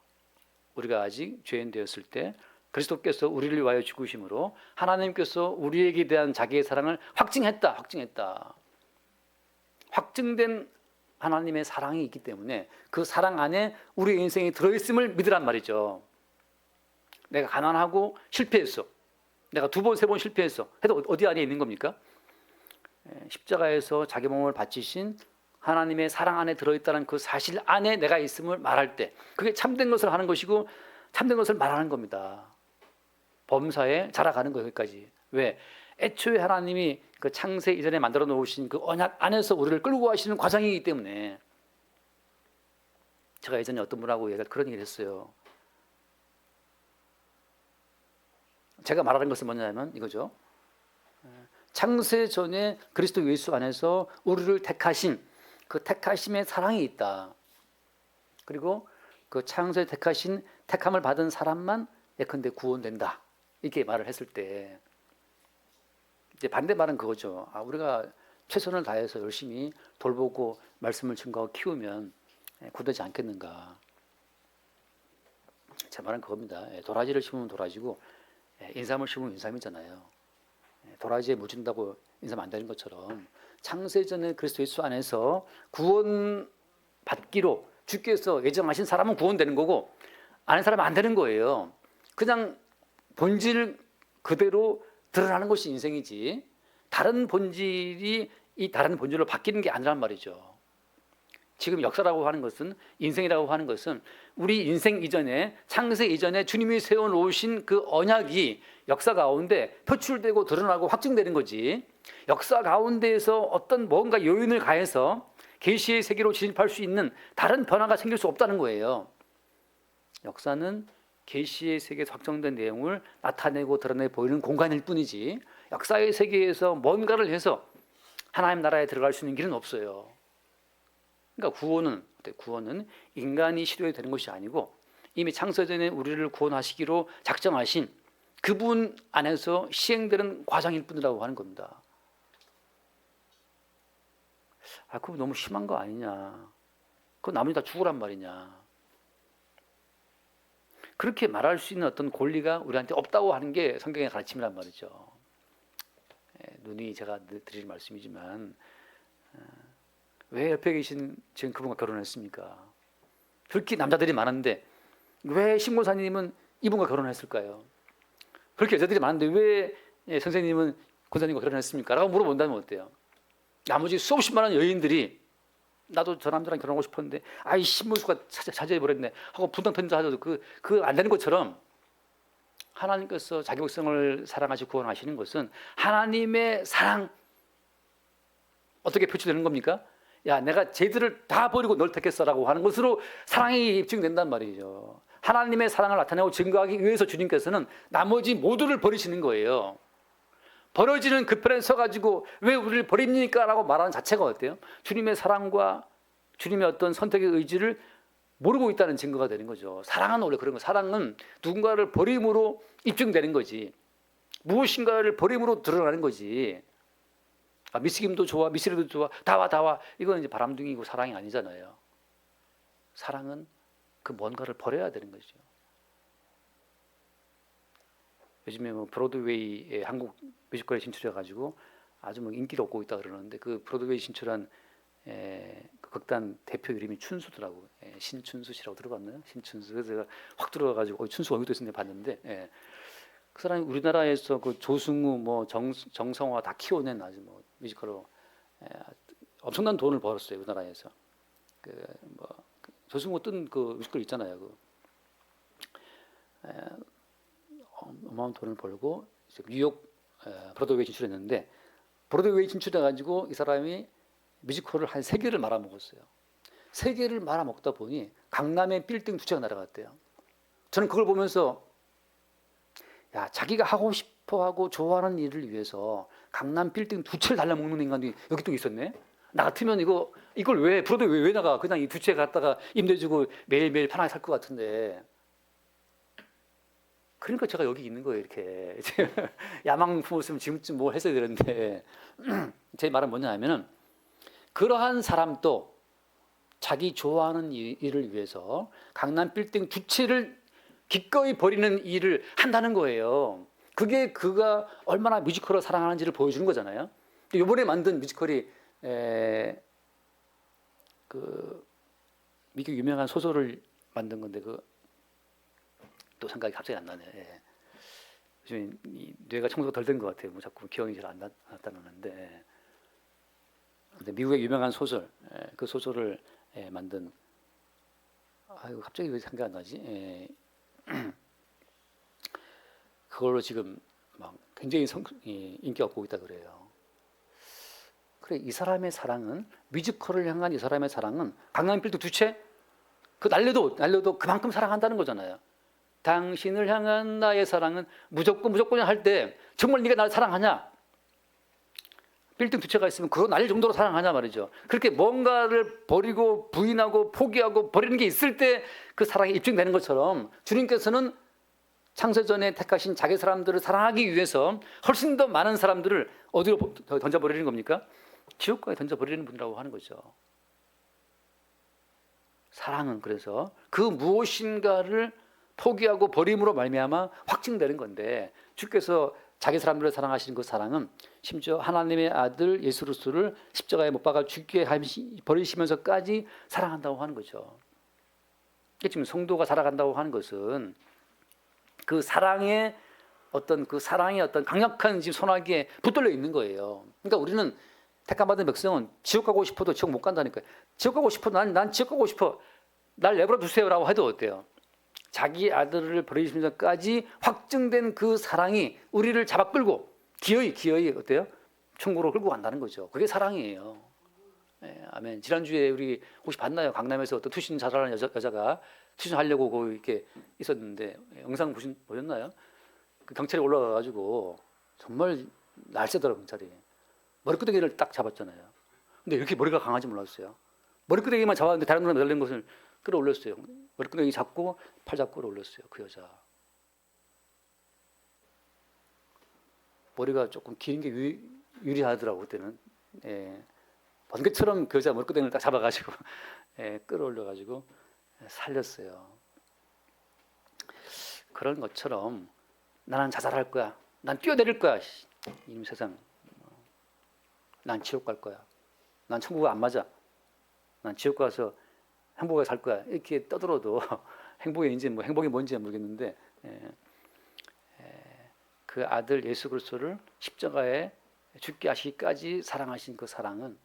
우리가 아직 죄인 되었을 때 그리스도께서 우리를 위하여 죽으심으로 하나님께서 우리에게 대한 자기의 사랑을 확증했다. 확증된 하나님의 사랑이 있기 때문에 그 사랑 안에 우리의 인생이 들어있음을 믿으란 말이죠. 내가 가난하고 실패했어. 내가 2번, 3번 실패했어. 해도 어디 안에 있는 겁니까? 십자가에서 자기 몸을 바치신 하나님의 사랑 안에 들어있다는 그 사실 안에 내가 있음을 말할 때 그게 참된 것을 하는 것이고 참된 것을 말하는 겁니다. 범사에 자라가는 거예요. 여기까지. 왜? 애초에 하나님이 그 창세 이전에 만들어 놓으신 그 언약 안에서 우리를 끌고 가시는 과정이기 때문에 제가 예전에 어떤 분하고 그런 얘기를 했어요. 제가 말하는 것은 뭐냐면 이거죠. 창세 전에 그리스도 예수 안에서 우리를 택하신 그 택하심의 사랑이 있다. 그리고 그 창세에 택하신 택함을 받은 사람만 예컨대 구원된다. 이렇게 말을 했을 때 이제 반대말은 그거죠. 우리가 최선을 다해서 열심히 돌보고 말씀을 증거하고 키우면 구원되지 않겠는가. 제 말은 그겁니다. 도라지를 심으면 도라지고 인삼을 심으면 인삼이잖아요. 도라지에 물 준다고 인삼 안 되는 것처럼 창세전에 그리스도 예수 안에서 구원 받기로 주께서 예정하신 사람은 구원되는 거고 아는 사람은 안 되는 거예요. 그냥 본질 그대로 드러나는 것이 인생이지 다른 본질이 이 다른 본질로 바뀌는 게 아니란 말이죠. 지금 역사라고 하는 것은, 인생이라고 하는 것은 우리 인생 이전에, 창세 이전에 주님이 세워놓으신 그 언약이 역사 가운데 표출되고 드러나고 확증되는 거지, 역사 가운데에서 어떤 뭔가 요인을 가해서 계시의 세계로 진입할 수 있는 다른 변화가 생길 수 없다는 거예요. 역사는 계시의 세계에서 확정된 내용을 나타내고 드러내 보이는 공간일 뿐이지, 역사의 세계에서 뭔가를 해서 하나님 나라에 들어갈 수 있는 길은 없어요. 그러니까 구원은 인간이 시도해야 되는 것이 아니고 이미 창세전에 우리를 구원하시기로 작정하신 그분 안에서 시행되는 과정일 뿐이라고 하는 겁니다. 그거 너무 심한 거 아니냐, 그거 나머지 다 죽으란 말이냐, 그렇게 말할 수 있는 어떤 권리가 우리한테 없다고 하는 게 성경의 가르침이란 말이죠. 누누이 제가 드릴 말씀이지만, 왜 옆에 계신 지금 그분과 결혼했습니까? 그렇게 남자들이 많은데 왜 신고사님은 이분과 결혼했을까요? 그렇게 여자들이 많은데 왜 선생님은 권사님과 결혼했습니까? 라고 물어본다면 어때요? 나머지 수없이 많은 여인들이 나도 저 남자랑 결혼하고 싶었는데 아이 신문수가 차지해버렸네 하고 분당 던져 하셔도 그 안 되는 것처럼, 하나님께서 자기 백성을 사랑하시고 구원하시는 것은 하나님의 사랑, 어떻게 표출되는 겁니까? 야, 내가 쟤들을 다 버리고 널 택했어라고 하는 것으로 사랑이 입증된단 말이죠. 하나님의 사랑을 나타내고 증거하기 위해서 주님께서는 나머지 모두를 버리시는 거예요. 버려지는 그 편에 서가지고 왜 우리를 버립니까? 라고 말하는 자체가 어때요? 주님의 사랑과 주님의 어떤 선택의 의지를 모르고 있다는 증거가 되는 거죠. 사랑은 원래 그런 거. 사랑은 누군가를 버림으로 입증되는 거지, 무엇인가를 버림으로 드러나는 거지. 미스김도 좋아, 미스리도 좋아, 다와 이건 이제 바람둥이고 사랑이 아니잖아요. 사랑은 그 뭔가를 버려야 되는 거죠. 요즘에 브로드웨이에 한국 뮤지컬에 진출해가지고 아주 인기를 얻고 있다 그러는데, 그 브로드웨이 진출한 그 극단 대표 이름이 춘수더라고. 신춘수 씨라고 들어봤나요? 신춘수. 그래서 제가 확 들어가가지고 춘수 어디도 있었는데 봤는데, 그 사람이 우리나라에서 그 조승우, 정성화 다 키워낸 아주 뮤지컬로 엄청난 돈을 벌었어요, 우리나라에서. 조승우 뜬 그 뮤지컬 있잖아요. 어마어마한 돈을 벌고 뉴욕 브로드웨이 진출했는데, 브로드웨이 진출해가지고 이 사람이 뮤지컬을 한 3개를 말아먹었어요. 3개를 말아먹다 보니 강남의 빌딩 2채가 날아갔대요. 저는 그걸 보면서, 야, 자기가 하고 싶어하고 좋아하는 일을 위해서 강남 빌딩 2채를 날려먹는 인간이 여기 또 있었네. 나 같으면 이걸 왜 브로드웨이 왜 나가? 그냥 이 2채 갖다가 임대주고 매일매일 편하게 살 것 같은데. 그러니까 제가 여기 있는 거예요, 이렇게. 야망 품었으면 지금쯤 뭘 했어야 되는데. 제 말은 뭐냐 하면은, 그러한 사람도 자기 좋아하는 일을 위해서 강남 빌딩 2채를 기꺼이 버리는 일을 한다는 거예요. 그게 그가 얼마나 뮤지컬을 사랑하는지를 보여주는 거잖아요. 이번에 만든 뮤지컬이 미국 유명한 소설을 만든 건데, 또 생각이 갑자기 안 나네. 요즘 뇌가 청소가 덜 된 것 같아요. 자꾸 기억이 잘 안 나타나는데, 근데 미국의 유명한 소설, 그 소설을 만든, 갑자기 왜 생각 안 나지? 그걸로 지금 막 굉장히 인기가 얻고 있다 그래요. 그래, 이 사람의 사랑은, 뮤지컬을 향한 이 사람의 사랑은 강남 빌딩 2채 그 날려도 그만큼 사랑한다는 거잖아요. 당신을 향한 나의 사랑은 무조건 할 때 정말 네가 나를 사랑하냐? 빌딩 2채가 있으면 그거 날릴 정도로 사랑하냐 말이죠. 그렇게 뭔가를 버리고 부인하고 포기하고 버리는 게 있을 때 그 사랑이 입증되는 것처럼, 주님께서는 창세전에 택하신 자기 사람들을 사랑하기 위해서 훨씬 더 많은 사람들을 어디로 던져버리는 겁니까? 지옥까지 던져버리는 분이라고 하는 거죠. 사랑은 그래서 그 무엇인가를 포기하고 버림으로 말미암아 확증되는 건데, 주께서 자기 사람들을 사랑하시는 그 사랑은 심지어 하나님의 아들 예수 그리스도를 십자가에 못 박아 죽게 버리시면서까지 사랑한다고 하는 거죠. 지금 성도가 살아간다고 하는 것은 그 사랑의 어떤 강력한 지금 소나기에 붙들려 있는 거예요. 그러니까 우리는 택함받은 백성은 지옥 가고 싶어도 지옥 못 간다니까요. 지옥 가고 싶어. 난 지옥 가고 싶어. 날 내버려 두세요라고 해도 어때요? 자기 아들을 버리시면서까지 확증된 그 사랑이 우리를 잡아 끌고 기어이 어때요? 천국으로 끌고 간다는 거죠. 그게 사랑이에요. 예, 아멘. 지난주에 우리 혹시 봤나요? 강남에서 어떤 투신 자살하는 여자가 투신하려고 거기 이렇게 있었는데 영상 보셨나요? 그 경찰이 올라가가지고 정말 날쌔더라고요. 경찰이 머리끄댕이를 딱 잡았잖아요. 근데 이렇게 머리가 강한지 몰랐어요. 머리끄댕이만 잡았는데 다른 사람이 매달린 것을 끌어올렸어요. 머리끄댕이 잡고 팔 잡고 끌어올렸어요. 그 여자 머리가 조금 긴 게 유리하더라고 그때는. 예. 번개처럼 그 여자 머리끄댕이를 딱 잡아가지고 예, 끌어올려가지고 살렸어요. 그런 것처럼 나는 자살할 거야. 난 뛰어내릴 거야. 이놈 세상. 난 지옥 갈 거야. 난 천국 안 맞아. 난 지옥 가서 행복하게 살 거야. 이렇게 떠들어도 행복이 뭔지 모르겠는데 그 아들 예수 그리스도를 십자가에 죽게 하시기까지 사랑하신 그 사랑은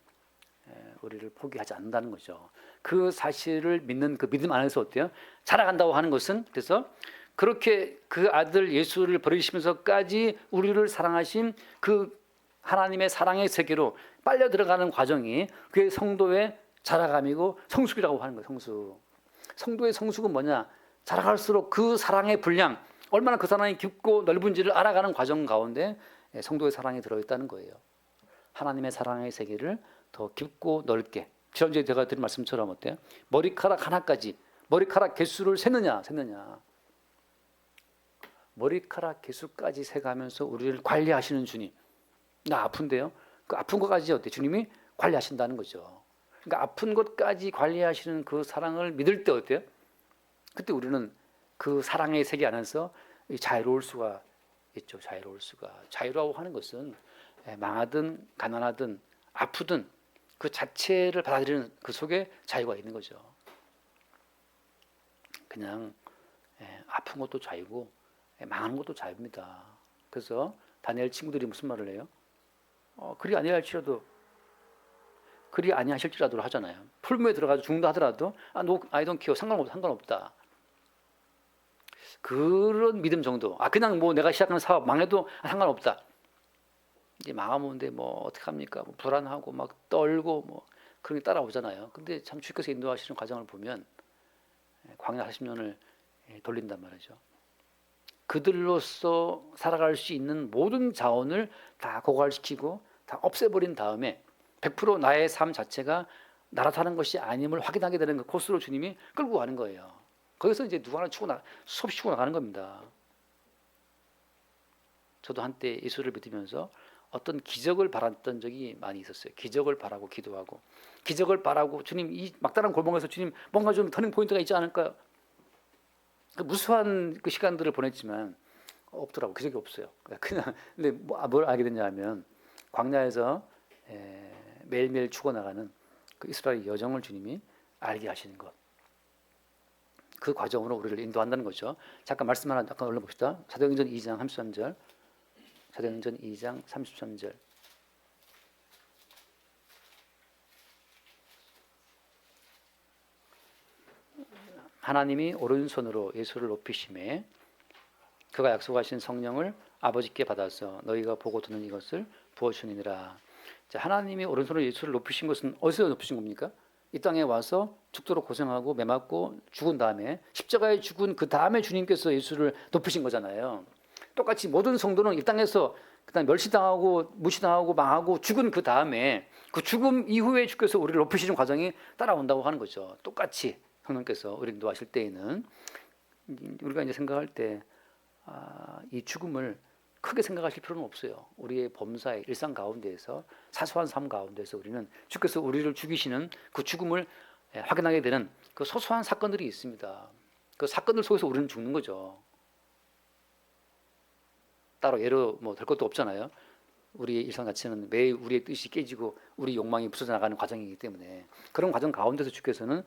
우리를 포기하지 않는다는 거죠. 그 사실을 믿는 그 믿음 안에서 어때요? 자라간다고 하는 것은 그래서 그렇게 그 아들 예수를 버리시면서까지 우리를 사랑하신 그 하나님의 사랑의 세계로 빨려 들어가는 과정이 그게 성도의 자라감이고 성숙이라고 하는 거예요. 성도의 성숙은 뭐냐? 자라갈수록 그 사랑의 분량, 얼마나 그 사랑이 깊고 넓은지를 알아가는 과정 가운데 성도의 사랑이 들어있다는 거예요. 하나님의 사랑의 세계를 더 깊고 넓게. 지난주에 제가 드린 말씀처럼 어때요? 머리카락 하나까지, 머리카락 개수를 세느냐. 머리카락 개수까지 세가면서 우리를 관리하시는 주님. 나 아픈데요? 그 아픈 것까지 어때? 주님이 관리하신다는 거죠. 그러니까 아픈 것까지 관리하시는 그 사랑을 믿을 때 어때요? 그때 우리는 그 사랑의 세계 안에서 자유로울 수가 있죠. 자유라고 하는 것은 망하든 가난하든 아프든 그 자체를 받아들이는 그 속에 자유가 있는 거죠. 그냥 아픈 것도 자유고 망하는 것도 자유입니다. 그래서 다니엘 친구들이 무슨 말을 해요? 그리 아니하실지라도 하잖아요. 풀무에 들어가서 죽는다 하더라도 no, I don't care. 상관없다. 그런 믿음 정도. 그냥 뭐 내가 시작하는 사업 망해도 상관없다. 이제 망하면 뭐 어떡합니까? 뭐 불안하고 막 떨고 뭐 그런 게 따라오잖아요. 근데 참 주께서 인도하시는 과정을 보면 광야 40년을 돌린단 말이죠. 그들로서 살아갈 수 있는 모든 자원을 다 고갈시키고 다 없애버린 다음에 100% 나의 삶 자체가 나라 사는 것이 아님을 확인하게 되는 그 코스로 주님이 끌고 가는 거예요. 거기서 이제 누구 하나 수없이 치고 나가는 겁니다. 저도 한때 예수를 믿으면서 어떤 기적을 바랐던 적이 많이 있었어요. 기적을 바라고 기도하고 기적을 바라고 주님 이 막다른 골목에서 주님 뭔가 좀 터닝 포인트가 있지 않을까요? 그 무수한 그 시간들을 보냈지만 없더라고. 기적이 없어요. 그냥 근데 뭘 알게 됐냐면 광야에서 매일매일 죽어나가는 그 이스라엘 여정을 주님이 알게 하시는 것. 그 과정으로 우리를 인도한다는 거죠. 잠깐 말씀 하나 잠깐 올려봅시다. 사도행전 2장 33절. 사도행전 2장 33절. 하나님이 오른손으로 예수를 높이심에 그가 약속하신 성령을 아버지께 받아서 너희가 보고 듣는 이것을 부어주니라. 하나님이 오른손으로 예수를 높이신 것은 어디서 높이신 겁니까? 이 땅에 와서 죽도록 고생하고 매맞고 죽은 다음에 십자가에 죽은 그 다음에 주님께서 예수를 높이신 거잖아요. 똑같이 모든 성도는 이 땅에서 그다음 멸시당하고 무시당하고 망하고 죽은 그 다음에 그 죽음 이후에 주께서 우리를 높이시는 과정이 따라온다고 하는 거죠. 똑같이 성령께서 우리를 인도하실 때에는 우리가 이제 생각할 때 이 죽음을 크게 생각하실 필요는 없어요. 우리의 범사의 일상 가운데에서 사소한 삶 가운데서 우리는 주께서 우리를 죽이시는 그 죽음을 확인하게 되는 그 소소한 사건들이 있습니다. 그 사건들 속에서 우리는 죽는 거죠. 따로 예로 될 것도 없잖아요. 우리의 일상 자체는 매일 우리의 뜻이 깨지고 우리 욕망이 부서져 나가는 과정이기 때문에 그런 과정 가운데서 주께서는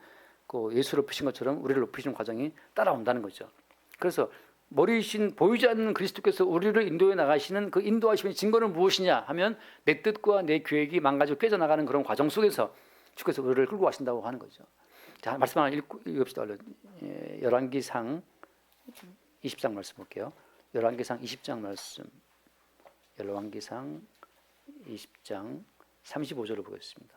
그 예수를 높이신 것처럼 우리를 높이시는 과정이 따라온다는 거죠. 그래서 머리이신 보이지 않는 그리스도께서 우리를 인도해 나가시는 그 인도하심의 증거는 무엇이냐 하면 내 뜻과 내 계획이 망가져 깨져나가는 그런 과정 속에서 주께서 우리를 끌고 가신다고 하는 거죠. 자, 말씀 하나 읽읍시다. 얼른. 열왕기상 20장 말씀 볼게요. 열왕기상 20장 말씀. 열왕기상 20장 35절을 보겠습니다.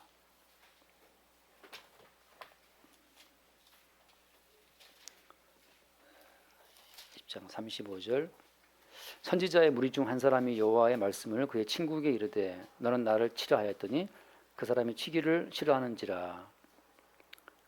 10장 35절. 선지자의 무리 중 한 사람이 여호와의 말씀을 그의 친구에게 이르되 너는 나를 치라 하였더니 그 사람이 치기를 싫어하는지라.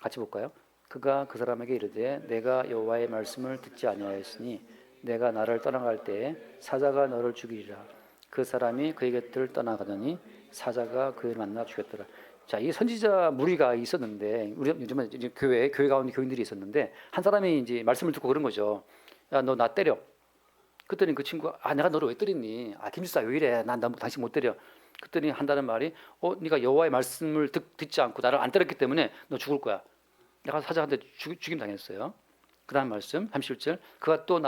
같이 볼까요? 그가 그 사람에게 이르되 내가 여호와의 말씀을 듣지 아니하였으니 내가 나를 떠나갈 때에 사자가 너를 죽이리라. 그 사람이 그의 곁을 떠나가더니 사자가 그를 만나 죽였더라. 자, 이 선지자 무리가 있었는데 우리 요즘에 이제 교회 가운데 교인들이 있었는데 한 사람이 이제 말씀을 듣고 그런 거죠. 야, 너 나 때려. 그랬더니 그 친구가 내가 너를 왜 때리니? 김지사 왜 이래? 난 당신 못 때려. 그랬더니 한다는 말이 네가 여호와의 말씀을 듣지 않고 나를 안 때렸기 때문에 너 죽을 거야. 내가 사자한테 죽임 당했어요. 그다음 말씀 37절. 그가 또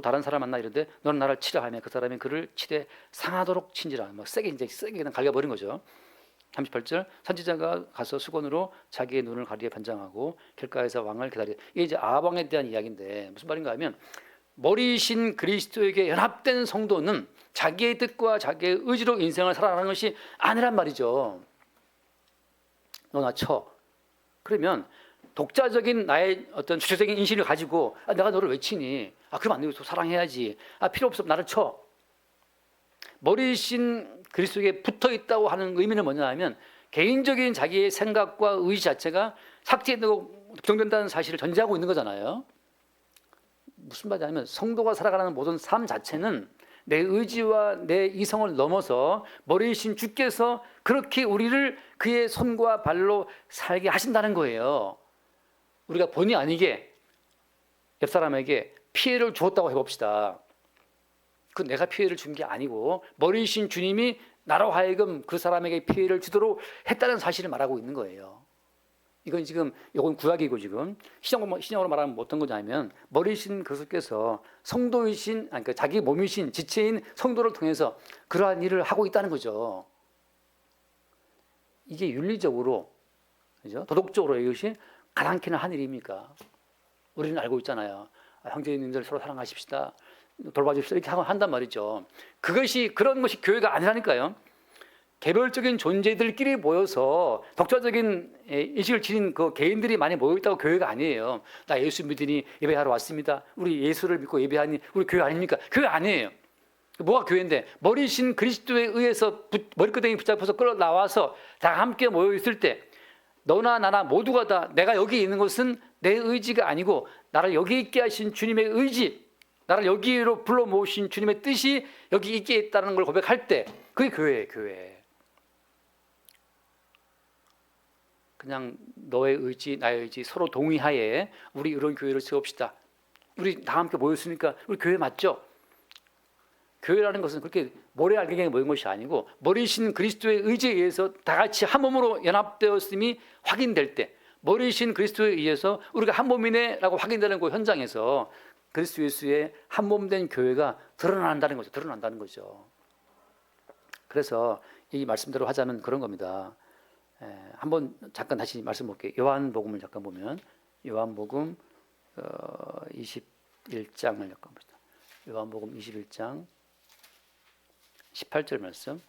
다른 사람 만나 이르되 너는 나를 치라 하며 그 사람이 그를 치되 상하도록 친지라. 세게 그냥 갈겨버린 거죠. 38절. 선지자가 가서 수건으로 자기의 눈을 가리에 변장하고 길가에서 왕을 기다리되. 이게 이제 아합왕에 대한 이야기인데 무슨 말인가 하면 머리이신 그리스도에게 연합된 성도는 자기의 뜻과 자기의 의지로 인생을 살아가는 것이 아니란 말이죠. 너 나 쳐. 그러면 독자적인 나의 어떤 주체적인 인식을 가지고 내가 너를 왜 치니? 그럼 안 되고 사랑해야지. 필요 없어 나를 쳐. 머리이신 그리스도에게 붙어 있다고 하는 의미는 뭐냐 하면 개인적인 자기의 생각과 의지 자체가 삭제되고 부정된다는 사실을 전제하고 있는 거잖아요. 무슨 말이냐면 성도가 살아가는 모든 삶 자체는 내 의지와 내 이성을 넘어서 머리이신 주께서 그렇게 우리를 그의 손과 발로 살게 하신다는 거예요. 우리가 본의 아니게 옆 사람에게 피해를 주었다고 해봅시다. 그 내가 피해를 준 게 아니고 머리이신 주님이 나로 하여금 그 사람에게 피해를 주도록 했다는 사실을 말하고 있는 거예요. 이건 구약이고 지금 신약으로 말하면 어떤 거냐면 머리이신 그리스도께서 성도이신 그러니까 자기 몸이신 지체인 성도를 통해서 그러한 일을 하고 있다는 거죠. 이게 윤리적으로, 그죠? 도덕적으로 이것이 가당키나 한 일입니까? 우리는 알고 있잖아요. 형제님들 서로 사랑하십시다. 돌봐줍시다. 이렇게 한단 말이죠. 그런 것이 교회가 아니라니까요. 개별적인 존재들끼리 모여서 독자적인 인식을 지닌 그 개인들이 많이 모여있다고 교회가 아니에요. 나 예수 믿으니 예배하러 왔습니다. 우리 예수를 믿고 예배하니 우리 교회 아닙니까? 교회 아니에요. 뭐가 교회인데 머리신 그리스도에 의해서 머리끄댕이 붙잡아서 끌어나와서 다 함께 모여있을 때 너나 나나 모두가 다 내가 여기 있는 것은 내 의지가 아니고 나를 여기 있게 하신 주님의 의지, 나를 여기로 불러 모으신 주님의 뜻이 여기 있게 있다는 걸 고백할 때 그게 교회예요. 교회. 그냥 너의 의지 나의 의지 서로 동의하에 우리 이런 교회를 세웁시다. 우리 다 함께 모였으니까 우리 교회 맞죠? 교회라는 것은 그렇게 모래알갱이에 모인 것이 아니고 머리신 그리스도의 의지에 의해서 다 같이 한 몸으로 연합되었음이 확인될 때 머리신 그리스도에 의해서 우리가 한 몸이네라고 확인되는 그 현장에서 그리스도 예수의 한 몸된 교회가 드러난다는 거죠. 그래서 이 말씀대로 하자면 그런 겁니다. 한번 잠깐 다시 말씀 볼게요. 요한복음을 잠깐 보면 요한복음 21장을 잠깐 봅시다. 요한복음 21장 18절 말씀.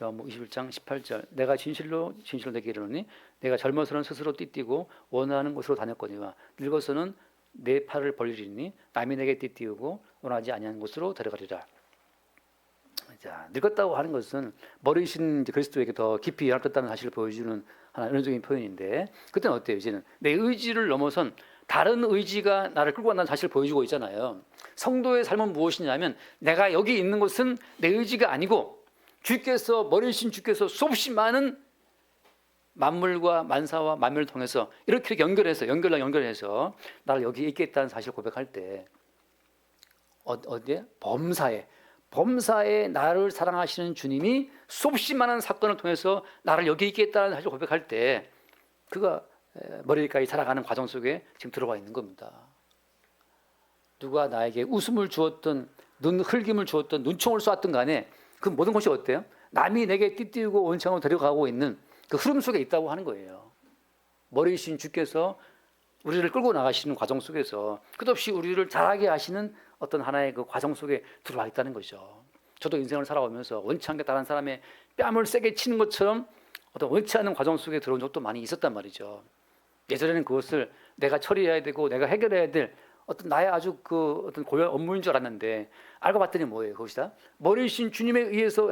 요한복음 21장 18절. 내가 진실로 내게 이르노니 내가 젊어서는 스스로 띠띠고 원하는 곳으로 다녔거니와 늙어서는 내 팔을 벌리리니 남이 내게 띠띠우고 원하지 아니하는 곳으로 데려가리라. 자, 늙었다고 하는 것은 머리신 그리스도에게 더 깊이 연합됐다는 사실을 보여주는 하나 은연적인 표현인데 그때는 어때요? 이제는 내 의지를 넘어선 다른 의지가 나를 끌고 간다는 사실을 보여주고 있잖아요. 성도의 삶은 무엇이냐면 내가 여기 있는 것은 내 의지가 아니고 머리신 주께서 수없이 많은 만물과 만사와 만물을 통해서 이렇게 연결해서 나를 여기 있게 했다는 사실을 고백할 때 어디에? 범사에 나를 사랑하시는 주님이 수없이 많은 사건을 통해서 나를 여기 있게 했다는 사실을 고백할 때 그가 머리까지 살아가는 과정 속에 지금 들어가 있는 겁니다. 누가 나에게 웃음을 주었던 눈 흘김을 주었던 눈총을 쏘았던 간에 그 모든 것이 어때요? 남이 내게 띠띠우고 원창으로 데려가고 있는 그 흐름 속에 있다고 하는 거예요. 머리이신 주께서 우리를 끌고 나가시는 과정 속에서 끝없이 우리를 자라게 하시는 어떤 하나의 그 과정 속에 들어와 있다는 거죠. 저도 인생을 살아오면서 원치 않게 다른 사람의 뺨을 세게 치는 것처럼 어떤 원치 않는 과정 속에 들어온 적도 많이 있었단 말이죠. 예전에는 그것을 내가 처리해야 되고 내가 해결해야 될 어떤 나의 아주 그 어떤 고유한 업무인 줄 알았는데 알고 봤더니 뭐예요? 그것이다. 머리이신 주님에 의해서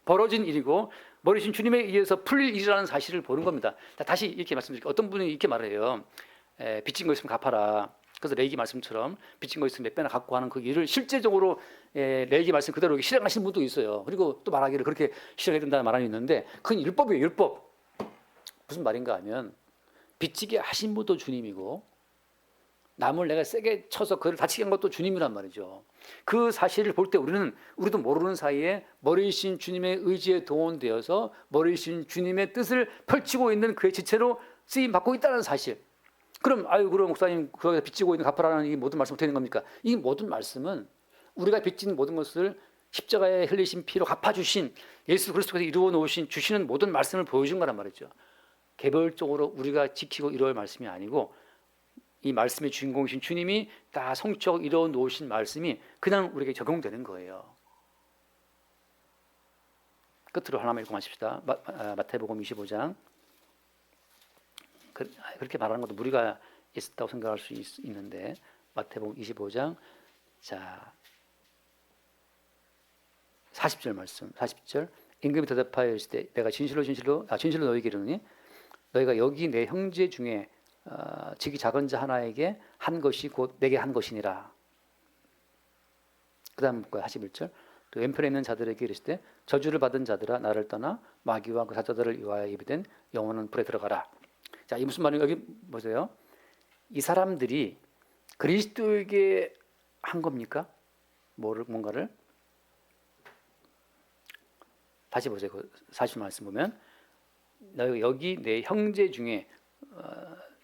벌어진 일이고 머리이신 주님에 의해서 풀릴 일이라는 사실을 보는 겁니다. 다시 이렇게 말씀드릴게요. 어떤 분이 이렇게 말해요. 빚진 거 있으면 갚아라. 그래서 레이기 말씀처럼 빚진 거 있으면 몇 배나 갚고 하는 그 일을 실제적으로 레이기 말씀 그대로 실행하시는 분도 있어요. 그리고 또 말하기를 그렇게 실행해야 된다는 말이 있는데 그건 율법이에요. 율법. 무슨 말인가 하면 빚지게 하신 분도 주님이고 남을 내가 세게 쳐서 그를 다치게 한 것도 주님이란 말이죠. 그 사실을 볼 때 우리도 모르는 사이에 머리이신 주님의 의지에 동원되어서 머리이신 주님의 뜻을 펼치고 있는 그의 지체로 쓰임 받고 있다는 사실. 그럼 그럼 목사님 그거 빚지고 있는 갚아라는 이 모든 말씀 어떻게 되는 겁니까? 이 모든 말씀은 우리가 빚진 모든 것을 십자가에 흘리신 피로 갚아주신 예수 그리스도께서 이루어 놓으신 주시는 모든 말씀을 보여준 거란 말이죠. 개별적으로 우리가 지키고 이루어야 할 말씀이 아니고 이 말씀의 주인공이신 주님이 다 성취하고 이루어 놓으신 말씀이 그냥 우리에게 적용되는 거예요. 끝으로 하나만 읽고 마십시다. 마태복음 25장. 그렇게 말하는 것도 무리가 있었다고 생각할 수 있는데 마태복음 25장 자 40절 말씀 40절 임금이 대답하여 이르시되 내가 진실로 너희에게 이르노니 너희가 여기 내 형제 중에 지기 작은 자 하나에게 한 것이 곧 내게 한 것이니라. 그 다음 41절 또 왼편에 있는 자들에게 이르시되 저주를 받은 자들아 나를 떠나 마귀와 그 사자들을 위하여 예비된 영원한 불에 들어가라. 자, 이 무슨 말이에요? 여기 보세요. 이 사람들이 그리스도에게 한 겁니까? 뭔가를? 다시 보세요. 그 40절 말씀 보면 여기 내 형제 중에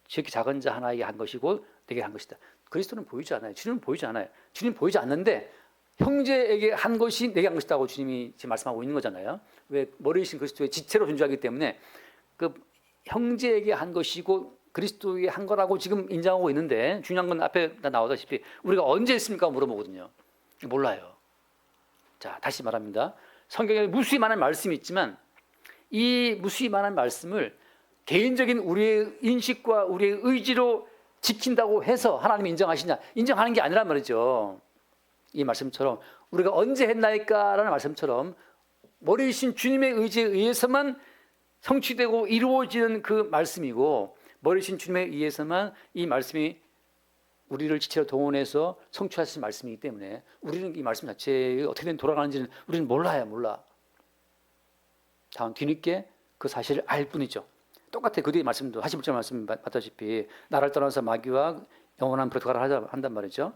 지극히 작은 자 하나에게 한 것이고 내게 한 것이다. 그리스도는 보이지 않아요. 주님은 보이지 않아요. 주님 보이지 않는데 형제에게 한 것이 내게 한 것이다고 주님이 지금 말씀하고 있는 거잖아요. 왜 머리이신 그리스도의 지체로 존재하기 때문에 그 형제에게 한 것이고 그리스도에게 한 거라고 지금 인정하고 있는데 중요한 건 앞에 나오다시피 우리가 언제 했습니까? 물어보거든요. 몰라요. 자, 다시 말합니다. 성경에 무수히 많은 말씀이 있지만 이 무수히 많은 말씀을 개인적인 우리의 인식과 우리의 의지로 지킨다고 해서 하나님이 인정하시냐? 인정하는 게 아니란 말이죠. 이 말씀처럼 우리가 언제 했나이까라는 말씀처럼 머리이신 주님의 의지에 의해서만 성취되고 이루어지는 그 말씀이고 머리이신 주님에 의해서만 이 말씀이 우리를 지체로 동원해서 성취하신 말씀이기 때문에 우리는 이 말씀 자체에 어떻게 돌아가는지는 우리는 몰라. 다음 뒤늦게 그 사실을 알 뿐이죠. 똑같아. 그 뒤에 말씀도 41절 말씀 봤다시피 나를 떠나서 마귀와 영원한 불에 들어가라 한단 말이죠.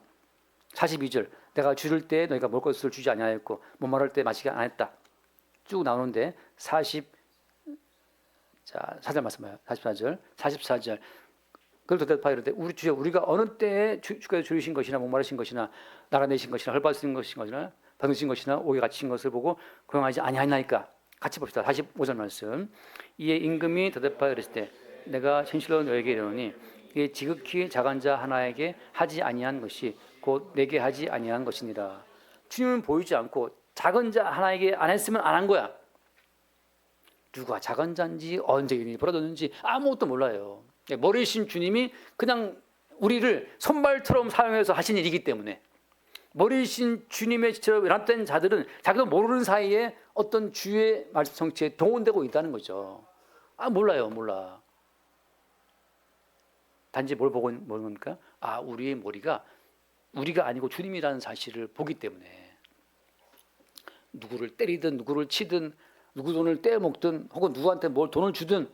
42절 내가 주를 때 너희가 먹을 것을 주지 아니하였고 목마를 때 마시지 않았다. 쭉 나오는데 4절 말씀해요. 44절 그걸 대답하여 이르되 우리 주여 우리가 어느 때에 주께서 줄이신 것이나 목마르신 것이나 나가내신 것이나 헐벗으신 것이나 병드신 것이나 옥에 갇힌 것을 보고 고용하지 아니하였나이까. 같이 봅시다. 45절 말씀. 이에 임금이 대답하여 이르시되 내가 진실로 너에게 이르노니 이게 지극히 작은 자 하나에게 하지 아니한 것이 곧 내게 하지 아니한 것이니라. 주님은 보이지 않고 작은 자 하나에게 안 했으면 안 한 거야. 누가 작은 자인지 언제 일이 벌어졌는지 아무것도 몰라요. 머리이신 주님이 그냥 우리를 손발처럼 사용해서 하신 일이기 때문에 머리이신 주님의 지체로 연합된 자들은 자기도 모르는 사이에 어떤 주의 말씀 성취에 동원되고 있다는 거죠. 몰라. 단지 뭘 보고 있는 겁니까? 우리의 머리가 우리가 아니고 주님이라는 사실을 보기 때문에 누구를 때리든 누구를 치든 누구 돈을 떼먹든 혹은 누구한테 뭘 돈을 주든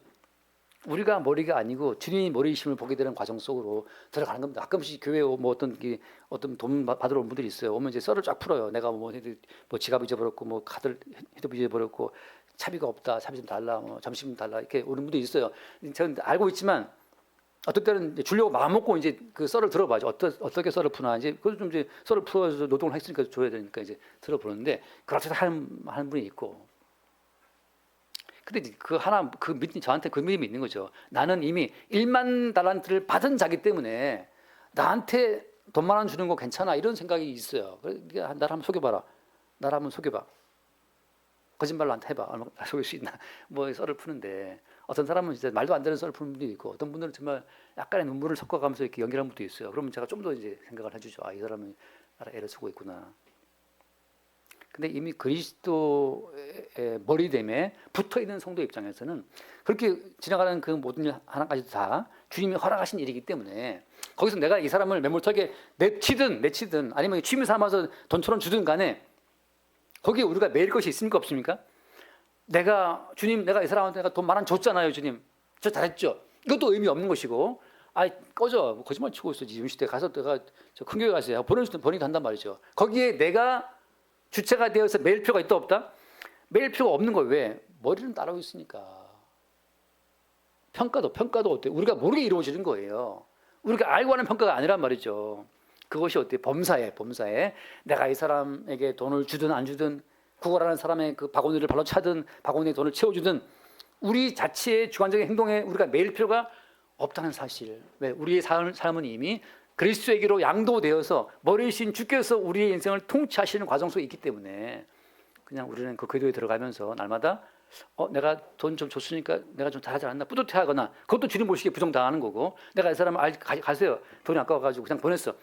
우리가 머리가 아니고 주님이 머리이심을 보게 되는 과정 속으로 들어가는 겁니다. 가끔씩 교회에 어떤 돈 받으러 온 분들이 있어요. 오면 이제 썰을 쫙 풀어요. 내가 뭐 지갑 잊어버렸고 뭐 카드 휴대폰 잊어버렸고 차비가 없다. 차비 좀 달라. 점심 좀 달라. 이렇게 오는 분들이 있어요. 저는 알고 있지만 어떨 때는 이제 주려고 마음 먹고 이제 그 썰을 들어봐죠. 어떻게 썰을 푸나 이제 그걸 좀 이제 썰을 풀어서 노동을 했으니까 줘야 되니까 이제 들어보는데 그렇게 하는 분이 있고. 근데 이제 그 하나 그 믿음 저한테 그 믿음이 있는 거죠. 나는 이미 1만 달란트를 받은 자기 때문에 나한테 돈만 원 주는 거 괜찮아 이런 생각이 있어요. 그러니까 나를 한번 속여봐라. 나를 한번 속여봐. 거짓말로 나한테 해봐. 얼마 속일 수 있나? 뭐 썰을 푸는데 어떤 사람은 진짜 말도 안 되는 썰을 푸는 분도 있고 어떤 분들은 정말 약간의 눈물을 섞어가면서 이렇게 연기하는 분도 있어요. 그러면 제가 좀 더 이제 생각을 해주죠. 아, 이 사람은 나를 애를 쓰고 있구나. 근데 이미 그리스도의 머리됨에 붙어 있는 성도 입장에서는 그렇게 지나가는 그 모든 일 하나까지 다 주님이 허락하신 일이기 때문에 거기서 내가 이 사람을 매몰차게 내치든 아니면 취미 삼아서 돈처럼 주든 간에 거기에 우리가 매일 것이 있습니까 없습니까? 주님 내가 이 사람한테 내가 돈 10,000원 줬잖아요 주님. 저 잘했죠. 이것도 의미 없는 것이고 아이 꺼져 뭐 거짓말 치고 있어. 지금 시대 가서 내가 저 큰 교회 가세요. 보내기도 한단 말이죠. 거기에 내가 주체가 되어서 매일 필요가 있다 없다? 매일 필요가 없는 거예요. 왜? 머리는 따르고 있으니까. 평가도 어때? 우리가 모르게 이루어지는 거예요. 우리가 알고 하는 평가가 아니란 말이죠. 그것이 어때? 범사에 내가 이 사람에게 돈을 주든 안 주든 구걸하는 사람의 그 바구니를 발로 차든 바구니에 돈을 채워주든 우리 자체의 주관적인 행동에 우리가 매일 필요가 없다는 사실. 왜? 우리의 삶은 이미 그리스도에게로 양도되어서 머리이신 주께서 우리의 인생을 통치하시는 과정 속에 있기 때문에 그냥 우리는 그 궤도에 들어가면서 날마다 내가 돈 좀 줬으니까 내가 좀 잘하지 않았나 뿌듯해하거나 그것도 주님 보시기에 부정당하는 거고 내가 이 사람을 가세요 돈이 아까워가지고 그냥 보냈어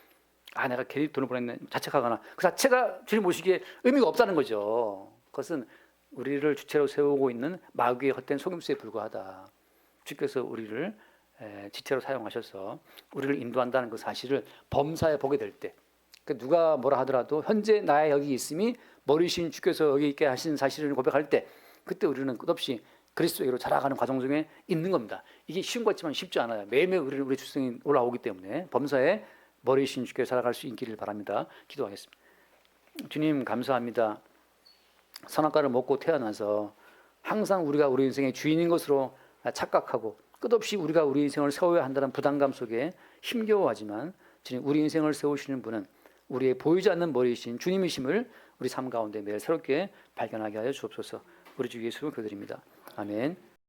내가 괜히 돈을 보냈네 자책하거나 그 자체가 주님 보시기에 의미가 없다는 거죠. 그것은 우리를 주체로 세우고 있는 마귀의 헛된 속임수에 불과하다. 주께서 우리를 지체로 사용하셔서 우리를 인도한다는 그 사실을 범사에 보게 될 때 누가 뭐라 하더라도 현재 나의 여기 있음이 머리신 주께서 여기 있게 하신 사실을 고백할 때 그때 우리는 끝없이 그리스도에게로 자라가는 과정 중에 있는 겁니다. 이게 쉬운 것 같지만 쉽지 않아요. 매일매일 우리 주성이 올라오기 때문에 범사에 머리신 주께서 살아갈 수 있기를 바랍니다. 기도하겠습니다. 주님 감사합니다. 선악과를 먹고 태어나서 항상 우리가 우리 인생의 주인인 것으로 착각하고 끝없이 우리가 우리 인생을 세워야 한다는 부담감 속에 힘겨워하지만 주님 우리 인생을 세우시는 분은 우리의 보이지 않는 머리이신 주님이심을 우리 삶 가운데 매일 새롭게 발견하게 하여 주옵소서. 우리 주 예수를 기도드립니다. 아멘.